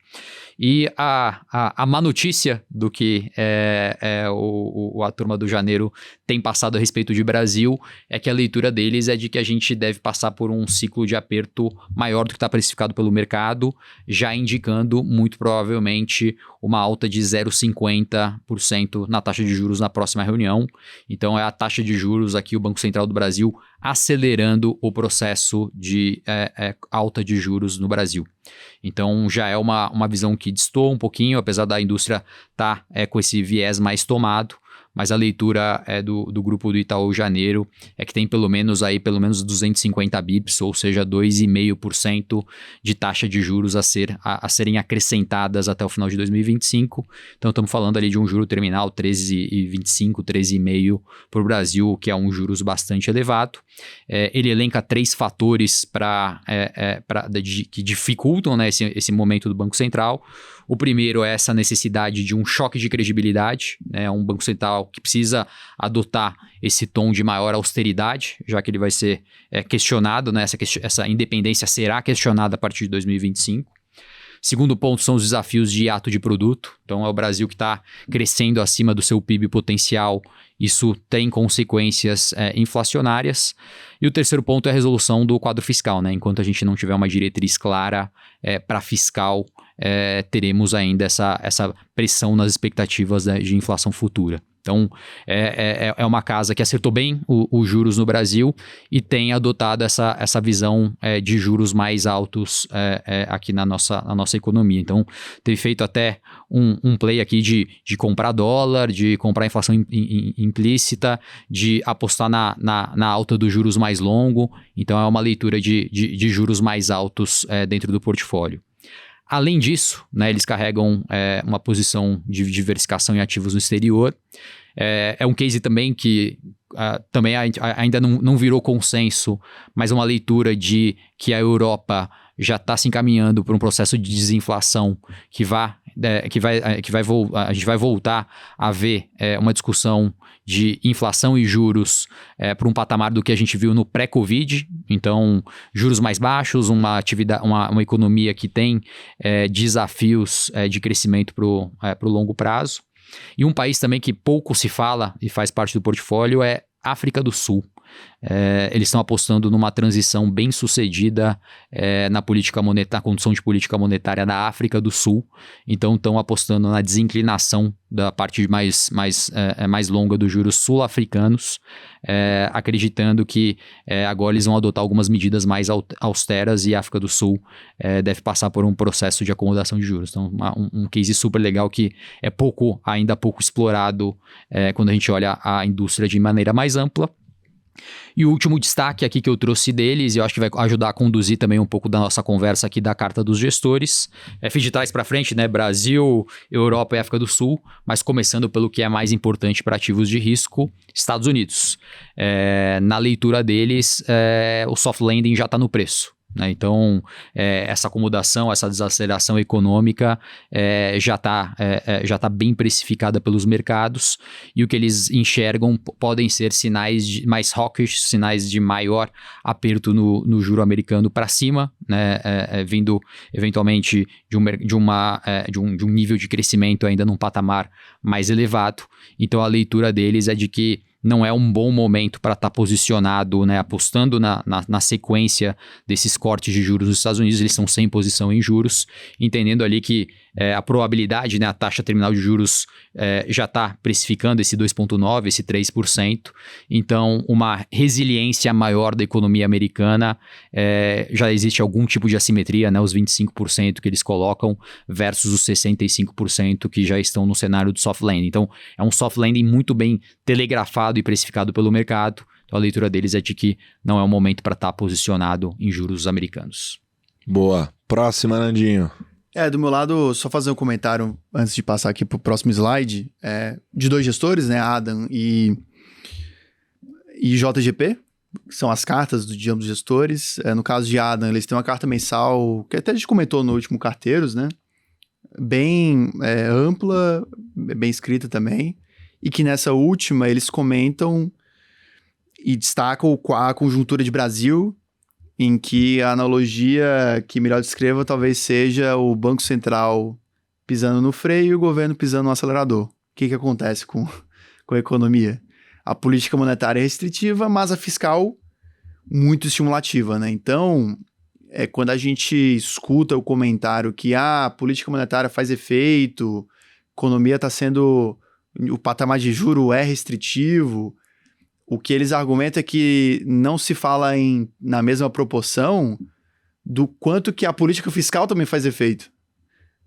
E a má notícia do que a turma do Janeiro tem passado a respeito de Brasil é que a leitura deles é de que a gente deve passar por um ciclo de aperto maior do que está precificado pelo mercado, já indicando muito provavelmente uma alta de 0,50% na taxa de juros na próxima reunião. Então é a taxa de juros aqui, o Banco Central do Brasil acelerando o processo de alta de juros no Brasil. Então já é uma visão que destoa um pouquinho, apesar da indústria estar com esse viés mais tomado, mas a leitura do grupo do Itaú Janeiro é que tem pelo menos 250 bips, ou seja, 2,5% de taxa de juros a serem acrescentadas até o final de 2025. Então estamos falando ali de um juro terminal 13,25, 13,5 para o Brasil, que é um juros bastante elevado. Ele elenca 3 fatores que dificultam, né, esse momento do Banco Central. O primeiro é essa necessidade de um choque de credibilidade, né? Um Banco Central que precisa adotar esse tom de maior austeridade, já que ele vai ser questionado, né? Essa independência será questionada a partir de 2025. Segundo ponto são os desafios de hiato de produto. Então é o Brasil que está crescendo acima do seu PIB potencial. Isso tem consequências inflacionárias. E o terceiro ponto é a resolução do quadro fiscal, né? Enquanto a gente não tiver uma diretriz clara para fiscal, teremos ainda essa pressão nas expectativas de inflação futura. Então, é uma casa que acertou bem os juros no Brasil e tem adotado essa visão de juros mais altos aqui na nossa economia. Então, teve feito até um play aqui de comprar dólar, de comprar inflação implícita, de apostar na alta dos juros mais longo. Então, é uma leitura de juros mais altos dentro do portfólio. Além disso, né, eles carregam uma posição de diversificação em ativos no exterior. É um case também que também ainda não virou consenso, mas é uma leitura de que a Europa já está se encaminhando para um processo de desinflação a gente vai voltar a ver uma discussão de inflação e juros para um patamar do que a gente viu no pré-Covid. Então, juros mais baixos, uma economia que tem desafios de crescimento para o longo prazo. E um país também que pouco se fala e faz parte do portfólio é África do Sul. Eles estão apostando numa transição bem sucedida na condução de política monetária da África do Sul. Então estão apostando na desinclinação da parte mais longa dos juros sul-africanos, acreditando que agora eles vão adotar algumas medidas mais austeras e a África do Sul deve passar por um processo de acomodação de juros. Então um case super legal que é ainda pouco explorado quando a gente olha a indústria de maneira mais ampla. E o último destaque aqui que eu trouxe deles, e eu acho que vai ajudar a conduzir também um pouco da nossa conversa aqui da carta dos gestores, de trás para frente, né? Brasil, Europa e África do Sul, mas começando pelo que é mais importante para ativos de risco, Estados Unidos. Na leitura deles, o soft landing já está no preço. né? Então, essa acomodação, essa desaceleração econômica já tá bem precificada pelos mercados, e o que eles enxergam podem ser sinais mais hawkish, sinais de maior aperto no juro americano para cima, né? Vindo eventualmente de um nível de crescimento ainda num patamar mais elevado. Então a leitura deles é de que não é um bom momento para estar posicionado, né, apostando na sequência desses cortes de juros nos Estados Unidos. Eles estão sem posição em juros, entendendo ali que a probabilidade, né, a taxa terminal de juros já está precificando esse 2,9%, esse 3%. Então, uma resiliência maior da economia americana, já existe algum tipo de assimetria, né, os 25% que eles colocam versus os 65% que já estão no cenário do soft landing. Então, é um soft landing muito bem telegrafado e precificado pelo mercado. Então, a leitura deles é de que não é o momento para estar posicionado em juros americanos. Boa. Próxima, Nandinho. Do meu lado, só fazer um comentário antes de passar aqui para o próximo slide, de dois gestores, né, Adam e JGP, que são as cartas de ambos os gestores. No caso de Adam, eles têm uma carta mensal, que até a gente comentou no último Carteiros, né, bem ampla, bem escrita também, e que nessa última eles comentam e destacam a conjuntura de Brasil, em que a analogia que melhor descreva talvez seja o Banco Central pisando no freio e o governo pisando no acelerador. O que acontece com a economia? A política monetária é restritiva, mas a fiscal muito estimulativa, né? Então, quando a gente escuta o comentário que a política monetária faz efeito, a economia está sendo... o patamar de juro é restritivo... O que eles argumentam é que não se fala na mesma proporção do quanto que a política fiscal também faz efeito.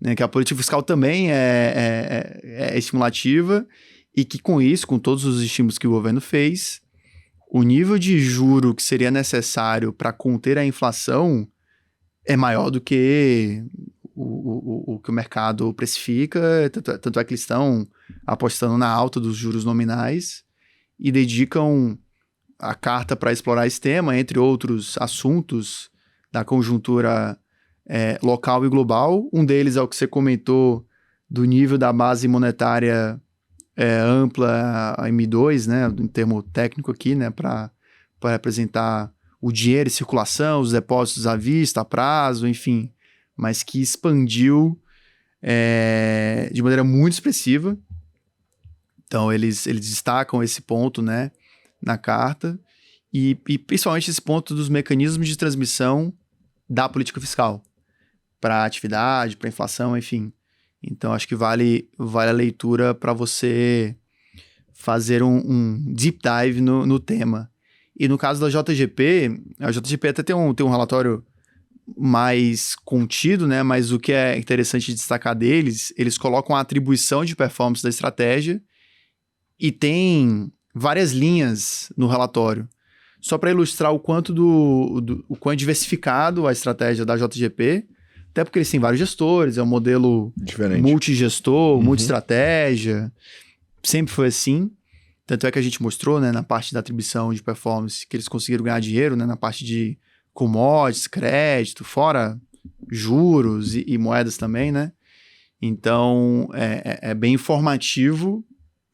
Né? Que a política fiscal também é estimulativa e que com isso, com todos os estímulos que o governo fez, o nível de juro que seria necessário para conter a inflação é maior do que o que o mercado precifica. Tanto é que eles estão apostando na alta dos juros nominais e dedicam a carta para explorar esse tema, entre outros assuntos da conjuntura local e global. Um deles é o que você comentou do nível da base monetária ampla, a M2, né, em termo técnico aqui, né, para representar o dinheiro em circulação, os depósitos à vista, a prazo, enfim, mas que expandiu de maneira muito expressiva. Então, eles destacam esse ponto, né, na carta e principalmente esse ponto dos mecanismos de transmissão da política fiscal para a atividade, para a inflação, enfim. Então, acho que vale a leitura para você fazer um deep dive no tema. E no caso da JGP, a JGP até tem um relatório mais contido, né, mas o que é interessante destacar deles, eles colocam a atribuição de performance da estratégia e tem várias linhas no relatório. Só para ilustrar o quanto o quão diversificado a estratégia da JGP, até porque eles têm vários gestores, é um modelo diferente, multigestor, multiestratégia, sempre foi assim. Tanto é que a gente mostrou, né, na parte da atribuição de performance, que eles conseguiram ganhar dinheiro, né, na parte de commodities, crédito, fora juros e moedas também, né? Então, é bem informativo,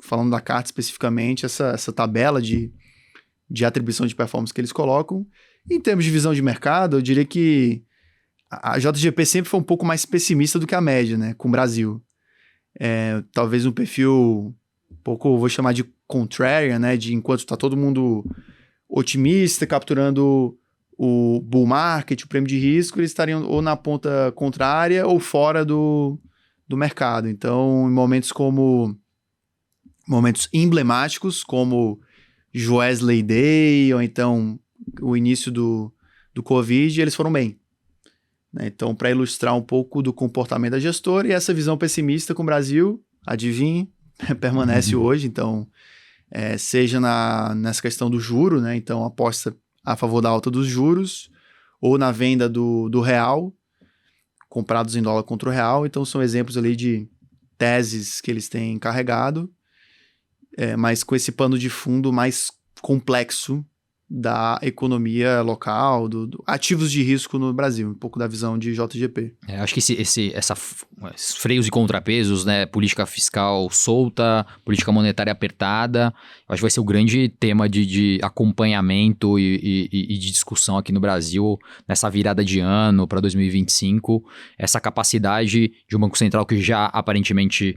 falando da carta especificamente, essa tabela de atribuição de performance que eles colocam. Em termos de visão de mercado, eu diria que a JGP sempre foi um pouco mais pessimista do que a média, né, com o Brasil. Talvez um perfil um pouco, vou chamar de contrarian, né, de enquanto está todo mundo otimista, capturando o bull market, o prêmio de risco, eles estariam ou na ponta contrária ou fora do mercado. Então, em momentos emblemáticos, como Joesley Day, ou então o início do Covid, eles foram bem. Né? Então, para ilustrar um pouco do comportamento da gestora e essa visão pessimista com o Brasil, adivinhe, permanece hoje. Então, seja nessa questão do juro, né? Então aposta a favor da alta dos juros, ou na venda do real, comprados em dólar contra o real. Então são exemplos ali de teses que eles têm carregado, mas com esse pano de fundo mais complexo da economia local, do ativos de risco no Brasil, um pouco da visão de JGP. Acho que esses freios e contrapesos, né, política fiscal solta, política monetária apertada, acho que vai ser o grande tema de acompanhamento e de discussão aqui no Brasil nessa virada de ano para 2025. Essa capacidade de um Banco Central que já aparentemente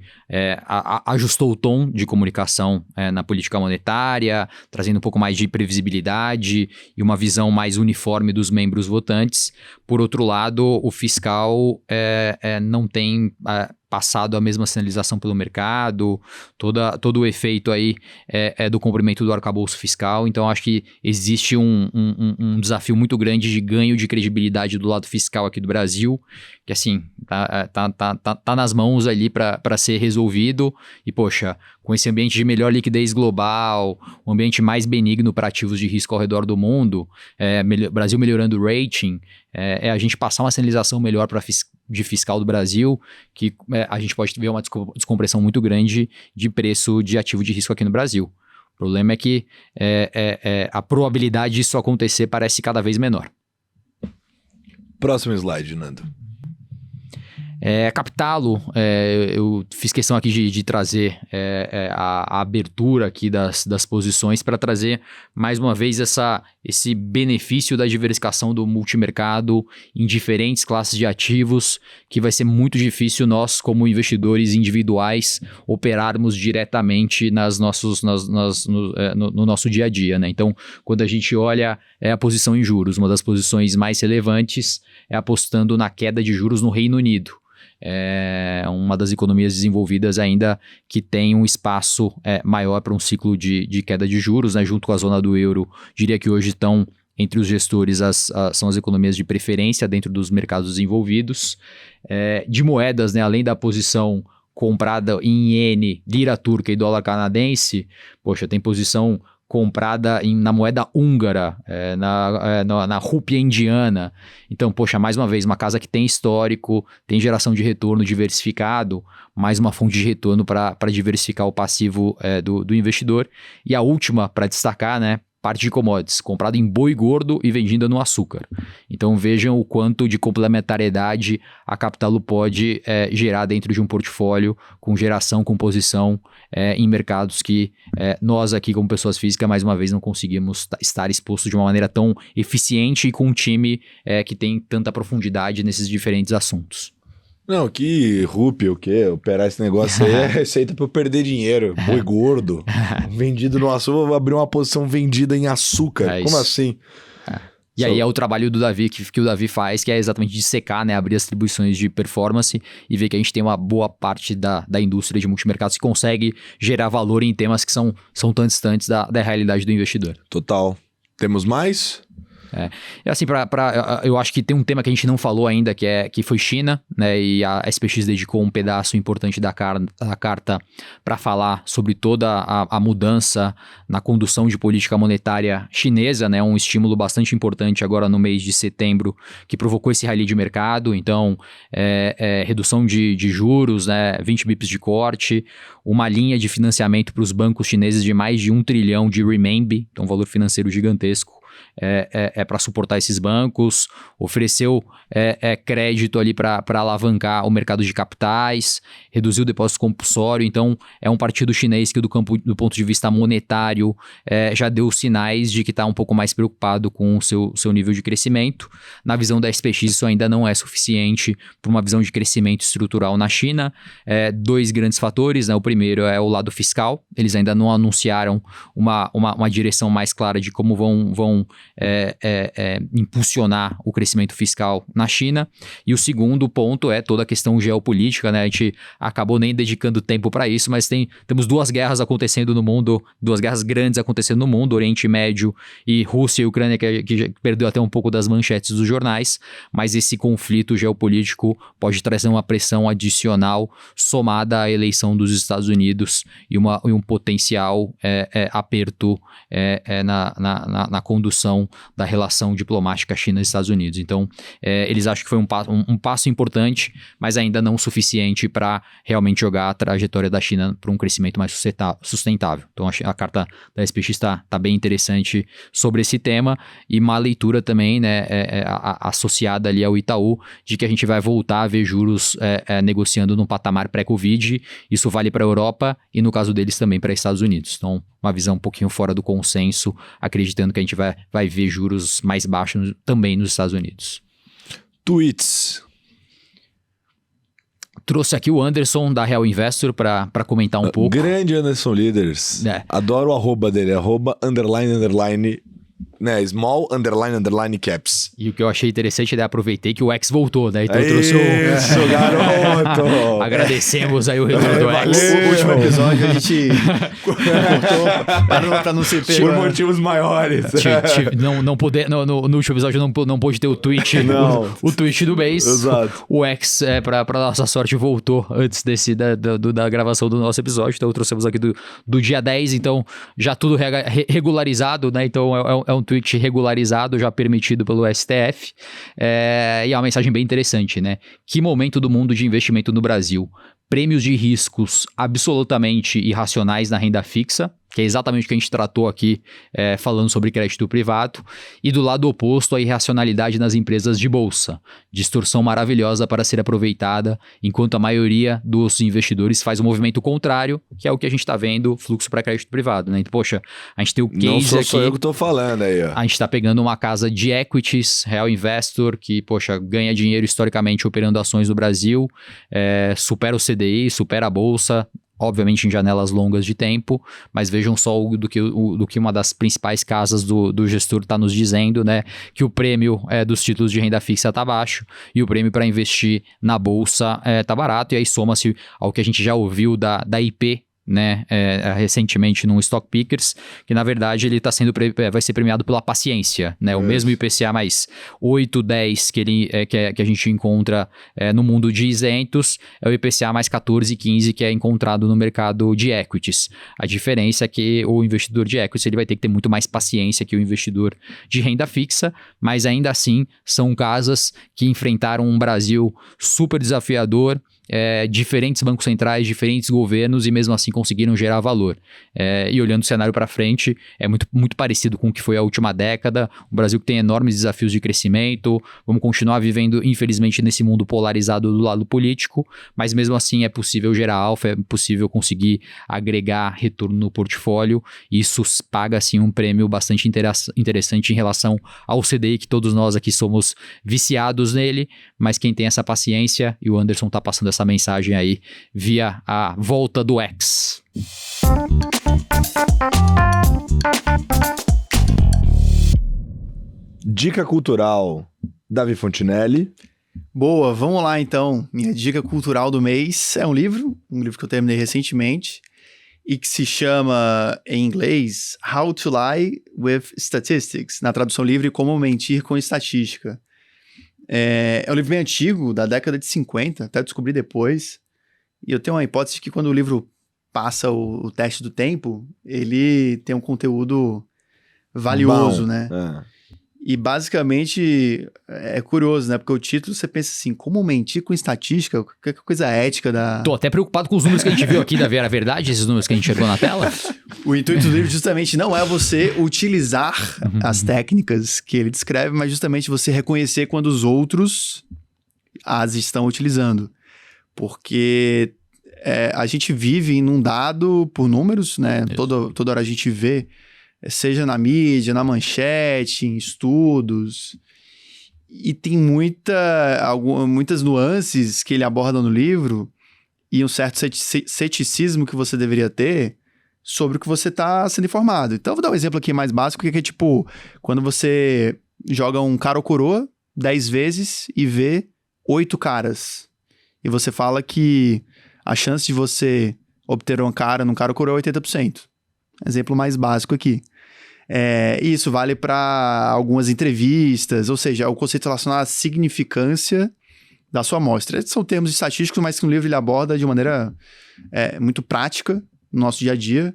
ajustou o tom de comunicação na política monetária, trazendo um pouco mais de previsibilidade e uma visão mais uniforme dos membros votantes. Por outro lado, o fiscal não tem passado a mesma sinalização pelo mercado, todo o efeito aí é do cumprimento do arcabouço fiscal. Então, acho que existe um desafio muito grande de ganho de credibilidade do lado fiscal aqui do Brasil, que assim, tá nas mãos ali para ser resolvido. E, poxa, com esse ambiente de melhor liquidez global, um ambiente mais benigno para ativos de risco ao redor do mundo, Brasil melhorando o rating, a gente passar uma sinalização melhor de fiscal do Brasil, que a gente pode ver uma descompressão muito grande de preço de ativo de risco aqui no Brasil. O problema é que a probabilidade disso acontecer parece cada vez menor. Próximo slide, Nando. Capitalo, eu fiz questão aqui de trazer a abertura aqui das posições para trazer mais uma vez esse benefício da diversificação do multimercado em diferentes classes de ativos, que vai ser muito difícil nós, como investidores individuais, operarmos diretamente no nosso dia a dia, né? Então, quando a gente olha a posição em juros, uma das posições mais relevantes é apostando na queda de juros no Reino Unido. É uma das economias desenvolvidas ainda que tem um espaço maior para um ciclo de queda de juros, né? Junto com a zona do euro, diria que hoje estão entre os gestores são as economias de preferência dentro dos mercados desenvolvidos. De moedas, né? Além da posição comprada em iene, lira turca e dólar canadense, poxa, tem posição comprada na moeda húngara, na rúpia indiana. Então, poxa, mais uma vez, uma casa que tem histórico, tem geração de retorno diversificado, mais uma fonte de retorno para diversificar o passivo do investidor. E a última, para destacar, né? Parte de commodities, comprado em boi gordo e vendida no açúcar. Então vejam o quanto de complementariedade a Capitalo pode gerar dentro de um portfólio com geração, composição em mercados que nós aqui como pessoas físicas mais uma vez não conseguimos estar expostos de uma maneira tão eficiente e com um time que tem tanta profundidade nesses diferentes assuntos. Não, que rúpia, o quê? Operar esse negócio aí é receita pra eu perder dinheiro. Boi gordo. Vendido no açúcar, vou abrir uma posição vendida em açúcar. Como assim? E aí é o trabalho do Davi, que o Davi faz, que é exatamente dissecar, né? Abrir as atribuições de performance e ver que a gente tem uma boa parte da indústria de multimercados que consegue gerar valor em temas que são tão distantes da realidade do investidor. Total. Temos mais? E assim, eu acho que tem um tema que a gente não falou ainda, que foi China, né? E a SPX dedicou um pedaço importante da carta para falar sobre toda a mudança na condução de política monetária chinesa, né? Um estímulo bastante importante agora no mês de setembro, que provocou esse rally de mercado. Então, redução de juros, né? 20 bips de corte, uma linha de financiamento para os bancos chineses de mais de 1 trilhão de renminbi, então um valor financeiro gigantesco. Para suportar esses bancos, ofereceu crédito ali para alavancar o mercado de capitais, reduziu o depósito compulsório. Então é um partido chinês que do ponto de vista monetário já deu sinais de que está um pouco mais preocupado com o seu nível de crescimento. Na visão da SPX isso ainda não é suficiente para uma visão de crescimento estrutural na China. Dois grandes fatores, né? O primeiro é o lado fiscal, eles ainda não anunciaram uma direção mais clara de como vão impulsionar o crescimento fiscal na China. E o segundo ponto é toda a questão geopolítica, né? A gente acabou nem dedicando tempo para isso, mas temos duas guerras acontecendo no mundo, duas guerras grandes acontecendo no mundo, Oriente Médio e Rússia e Ucrânia, que perdeu até um pouco das manchetes dos jornais, mas esse conflito geopolítico pode trazer uma pressão adicional somada à eleição dos Estados Unidos e um potencial aperto na condução evolução da relação diplomática China e Estados Unidos. Então, eles acham que foi um passo importante, mas ainda não o suficiente para realmente jogar a trajetória da China para um crescimento mais sustentável. Então, a carta da SPX está bem interessante sobre esse tema, e uma leitura também, né, associada ali ao Itaú, de que a gente vai voltar a ver juros negociando num patamar pré-Covid. Isso vale para a Europa e, no caso deles, também para Estados Unidos. Então, uma visão um pouquinho fora do consenso, acreditando que a gente vai ver juros mais baixos também nos Estados Unidos. Tweets. Trouxe aqui o Anderson, da Real Investor, para comentar um pouco. Grande Anderson Leaders. Adoro o arroba dele, __, né, small, _, caps. E o que eu achei interessante, né, aproveitei que o X voltou, né? Então eu trouxe Isso, garoto! Agradecemos aí o retorno do X. O último episódio a gente cortou para não ser pego. Por motivos maiores. No último episódio não pôde ter o tweet, o tweet do mês. Exato. O X, para nossa sorte, voltou antes da gravação do nosso episódio. Então trouxemos aqui do dia 10, então já tudo regularizado, né? Então é um tweet regularizado, já permitido pelo STF, e é uma mensagem bem interessante, né? Que momento do mundo de investimento no Brasil? Prêmios de riscos absolutamente irracionais na renda fixa, que é exatamente o que a gente tratou aqui, falando sobre crédito privado, e do lado oposto, a irracionalidade nas empresas de bolsa, distorção maravilhosa para ser aproveitada, enquanto a maioria dos investidores faz o movimento contrário, que é o que a gente está vendo, fluxo para crédito privado, né? Então, poxa, a gente tem o case Não sou aqui, só eu que tô falando aí, ó. a gente está pegando uma casa de equities, Real Investor, que, poxa, ganha dinheiro historicamente operando ações no Brasil, supera o CDI, supera a bolsa, obviamente em janelas longas de tempo, mas vejam só do que uma das principais casas do gestor está nos dizendo, né? Que o prêmio dos títulos de renda fixa está baixo e o prêmio para investir na bolsa está barato, e aí soma-se ao que a gente já ouviu da IP, né, recentemente num Stock Pickers, que na verdade ele vai ser premiado pela paciência, né, o mesmo IPCA mais 8, 10 que a gente encontra no mundo de isentos, é o IPCA mais 14, 15 que é encontrado no mercado de equities. A diferença é que o investidor de equities ele vai ter que ter muito mais paciência que o investidor de renda fixa, mas ainda assim são casas que enfrentaram um Brasil super desafiador, diferentes bancos centrais, diferentes governos, e mesmo assim conseguiram gerar valor. E olhando o cenário para frente, é muito, muito parecido com o que foi a última década. O Brasil que tem enormes desafios de crescimento, vamos continuar vivendo, infelizmente, nesse mundo polarizado do lado político, mas mesmo assim é possível gerar alfa, é possível conseguir agregar retorno no portfólio, e isso paga, assim, um prêmio bastante interessante em relação ao CDI, que todos nós aqui somos viciados nele, mas quem tem essa paciência, e o Anderson tá passando essa mensagem aí via a volta do X. Dica cultural, Davi Fontinelli. Boa, vamos lá então. Minha dica cultural do mês é um livro que eu terminei recentemente e que se chama, em inglês, How to Lie with Statistics, na tradução livre, Como Mentir com Estatística. É um livro bem antigo, da década de 50, até descobri depois. E eu tenho uma hipótese de que quando o livro passa o teste do tempo, ele tem um conteúdo valioso, né? E basicamente é curioso, né? Porque o título você pensa assim, como mentir com estatística? Que coisa ética da... Tô até preocupado com os números que a gente viu aqui, Davi. Era verdade esses números que a gente chegou na tela? O intuito do livro justamente não é você utilizar as técnicas que ele descreve, mas justamente você reconhecer quando os outros as estão utilizando. Porque a gente vive inundado por números, né? Toda hora a gente vê, seja na mídia, na manchete, em estudos, e tem muitas nuances que ele aborda no livro e um certo ceticismo que você deveria ter sobre o que você está sendo informado. Então, eu vou dar um exemplo aqui mais básico, que é tipo, quando você joga um cara ou coroa 10 vezes e vê 8 caras, e você fala que a chance de você obter um cara num cara ou coroa é 80%. Exemplo mais básico aqui. Isso vale para algumas entrevistas, ou seja, é o conceito relacionado à significância da sua amostra. Esses são termos estatísticos, mas que no livro ele aborda de maneira muito prática no nosso dia a dia.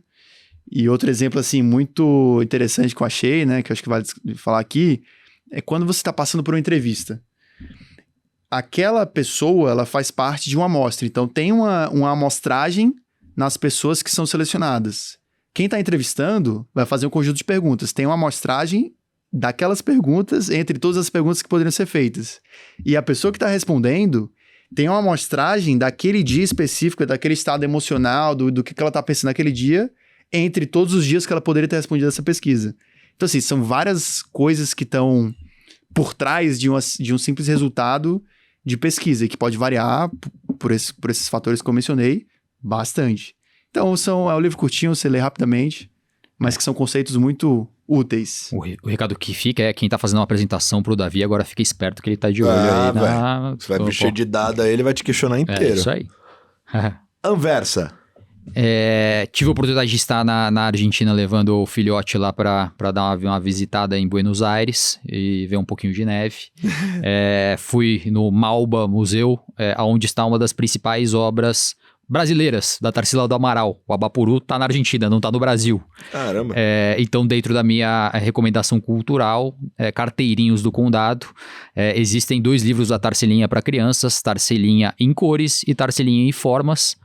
E outro exemplo, assim, muito interessante que eu achei, né, que eu acho que vale falar aqui, é quando você está passando por uma entrevista. Aquela pessoa, ela faz parte de uma amostra. Então, tem uma amostragem nas pessoas que são selecionadas. Quem está entrevistando vai fazer um conjunto de perguntas. Tem uma amostragem daquelas perguntas entre todas as perguntas que poderiam ser feitas. E a pessoa que está respondendo tem uma amostragem daquele dia específico, daquele estado emocional, do que ela está pensando naquele dia, entre todos os dias que ela poderia ter respondido essa pesquisa. Então, assim, são várias coisas que estão por trás de um simples resultado de pesquisa, que pode variar por esses fatores que eu mencionei bastante. Então, é um livro curtinho, você lê rapidamente, mas que são conceitos muito úteis. O recado que fica é quem tá fazendo uma apresentação pro Davi, agora fica esperto que ele tá de olho aí na... Você vai mexer de dado aí, ele vai te questionar inteiro. É isso aí. Anversa. Tive a oportunidade de estar na Argentina levando o filhote lá para dar uma visitada em Buenos Aires e ver um pouquinho de neve. Fui no Malba Museu, onde está uma das principais obras brasileiras da Tarsila do Amaral. O Abapuru tá na Argentina, não tá no Brasil. Caramba. Então, dentro da minha recomendação cultural, Carteirinhos do Condado, existem 2 livros da Tarsilinha para crianças, Tarsilinha em cores e Tarsilinha em formas.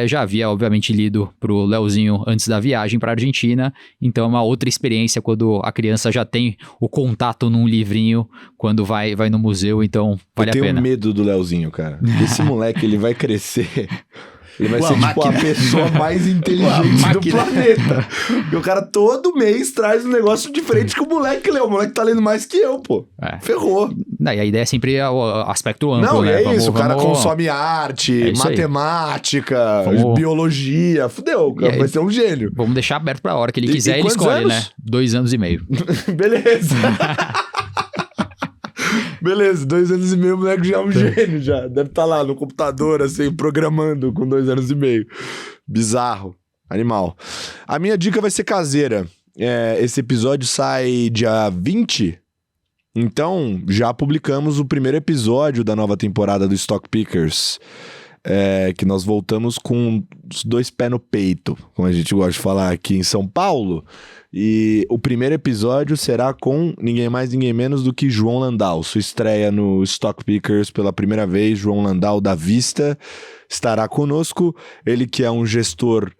Já havia, obviamente, lido pro Leozinho antes da viagem para a Argentina, então é uma outra experiência quando a criança já tem o contato num livrinho quando vai no museu, então vale a pena. Eu tenho medo do Leozinho, cara. Esse moleque, ele vai crescer... Ele vai ser tipo a pessoa mais inteligente do planeta. E o cara todo mês traz um negócio diferente que o moleque lê. O moleque tá lendo mais que eu, pô. Ferrou. Não, e a ideia é sempre o aspecto amplo, não, né? Não, é isso. O cara consome arte, matemática, biologia. Fudeu, cara vai ser um gênio. Vamos deixar aberto pra hora que ele quiser, ele escolhe, né? 2 anos e meio. Beleza. Beleza, 2 anos e meio, o moleque já é um gênio, já. Deve estar lá no computador, assim, programando com 2 anos e meio. Bizarro. Animal. A minha dica vai ser caseira. Esse episódio sai dia 20. Então, já publicamos o primeiro episódio da nova temporada do Stock Pickers. Que nós voltamos com os 2 pés no peito, como a gente gosta de falar aqui em São Paulo. E o primeiro episódio será com ninguém mais, ninguém menos do que João Landau. Sua estreia no Stock Pickers pela primeira vez, João Landau da Vista estará conosco. Ele que é um gestor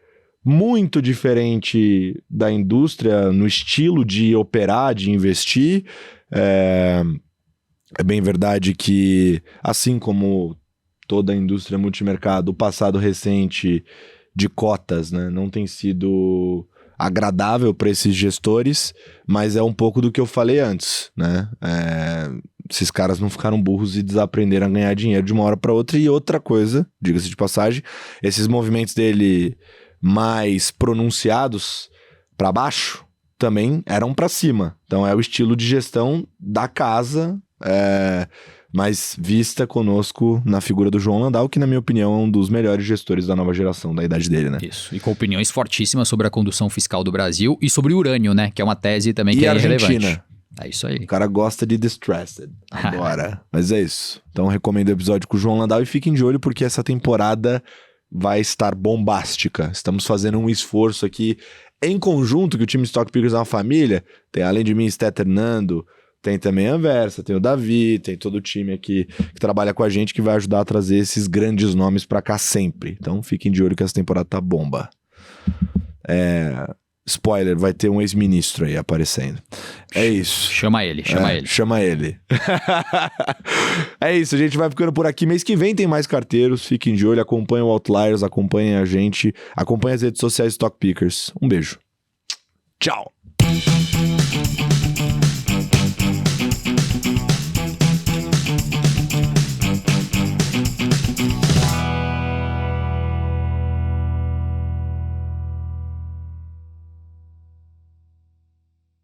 muito diferente da indústria no estilo de operar, de investir. É bem verdade que, assim como toda a indústria multimercado, o passado recente de cotas, né, não tem sido agradável para esses gestores, mas é um pouco do que eu falei antes, né? Esses caras não ficaram burros e desaprenderam a ganhar dinheiro de uma hora para outra. E outra coisa, diga-se de passagem, esses movimentos dele mais pronunciados para baixo também eram para cima. Então é o estilo de gestão da casa, mas vista conosco na figura do João Landau, que na minha opinião é um dos melhores gestores da nova geração, da idade dele, né? Isso, e com opiniões fortíssimas sobre a condução fiscal do Brasil e sobre o urânio, né? Que é uma tese também que é relevante. Argentina. É isso aí. O cara gosta de Distressed, adora. Mas é isso. Então recomendo o episódio com o João Landau e fiquem de olho porque essa temporada vai estar bombástica. Estamos fazendo um esforço aqui em conjunto, que o time Stock Pickers é uma família. Tem, além de mim, Stetter Nando, tem também a Anversa, tem o Davi, tem todo o time aqui que trabalha com a gente que vai ajudar a trazer esses grandes nomes pra cá sempre. Então fiquem de olho que essa temporada tá bomba. Spoiler, vai ter um ex-ministro aí aparecendo. É isso. Chama ele. Chama ele. É isso, a gente vai ficando por aqui. Mês que vem tem mais carteiros. Fiquem de olho, acompanhem o Outliers, acompanhem a gente, acompanhem as redes sociais Stock Pickers. Um beijo. Tchau.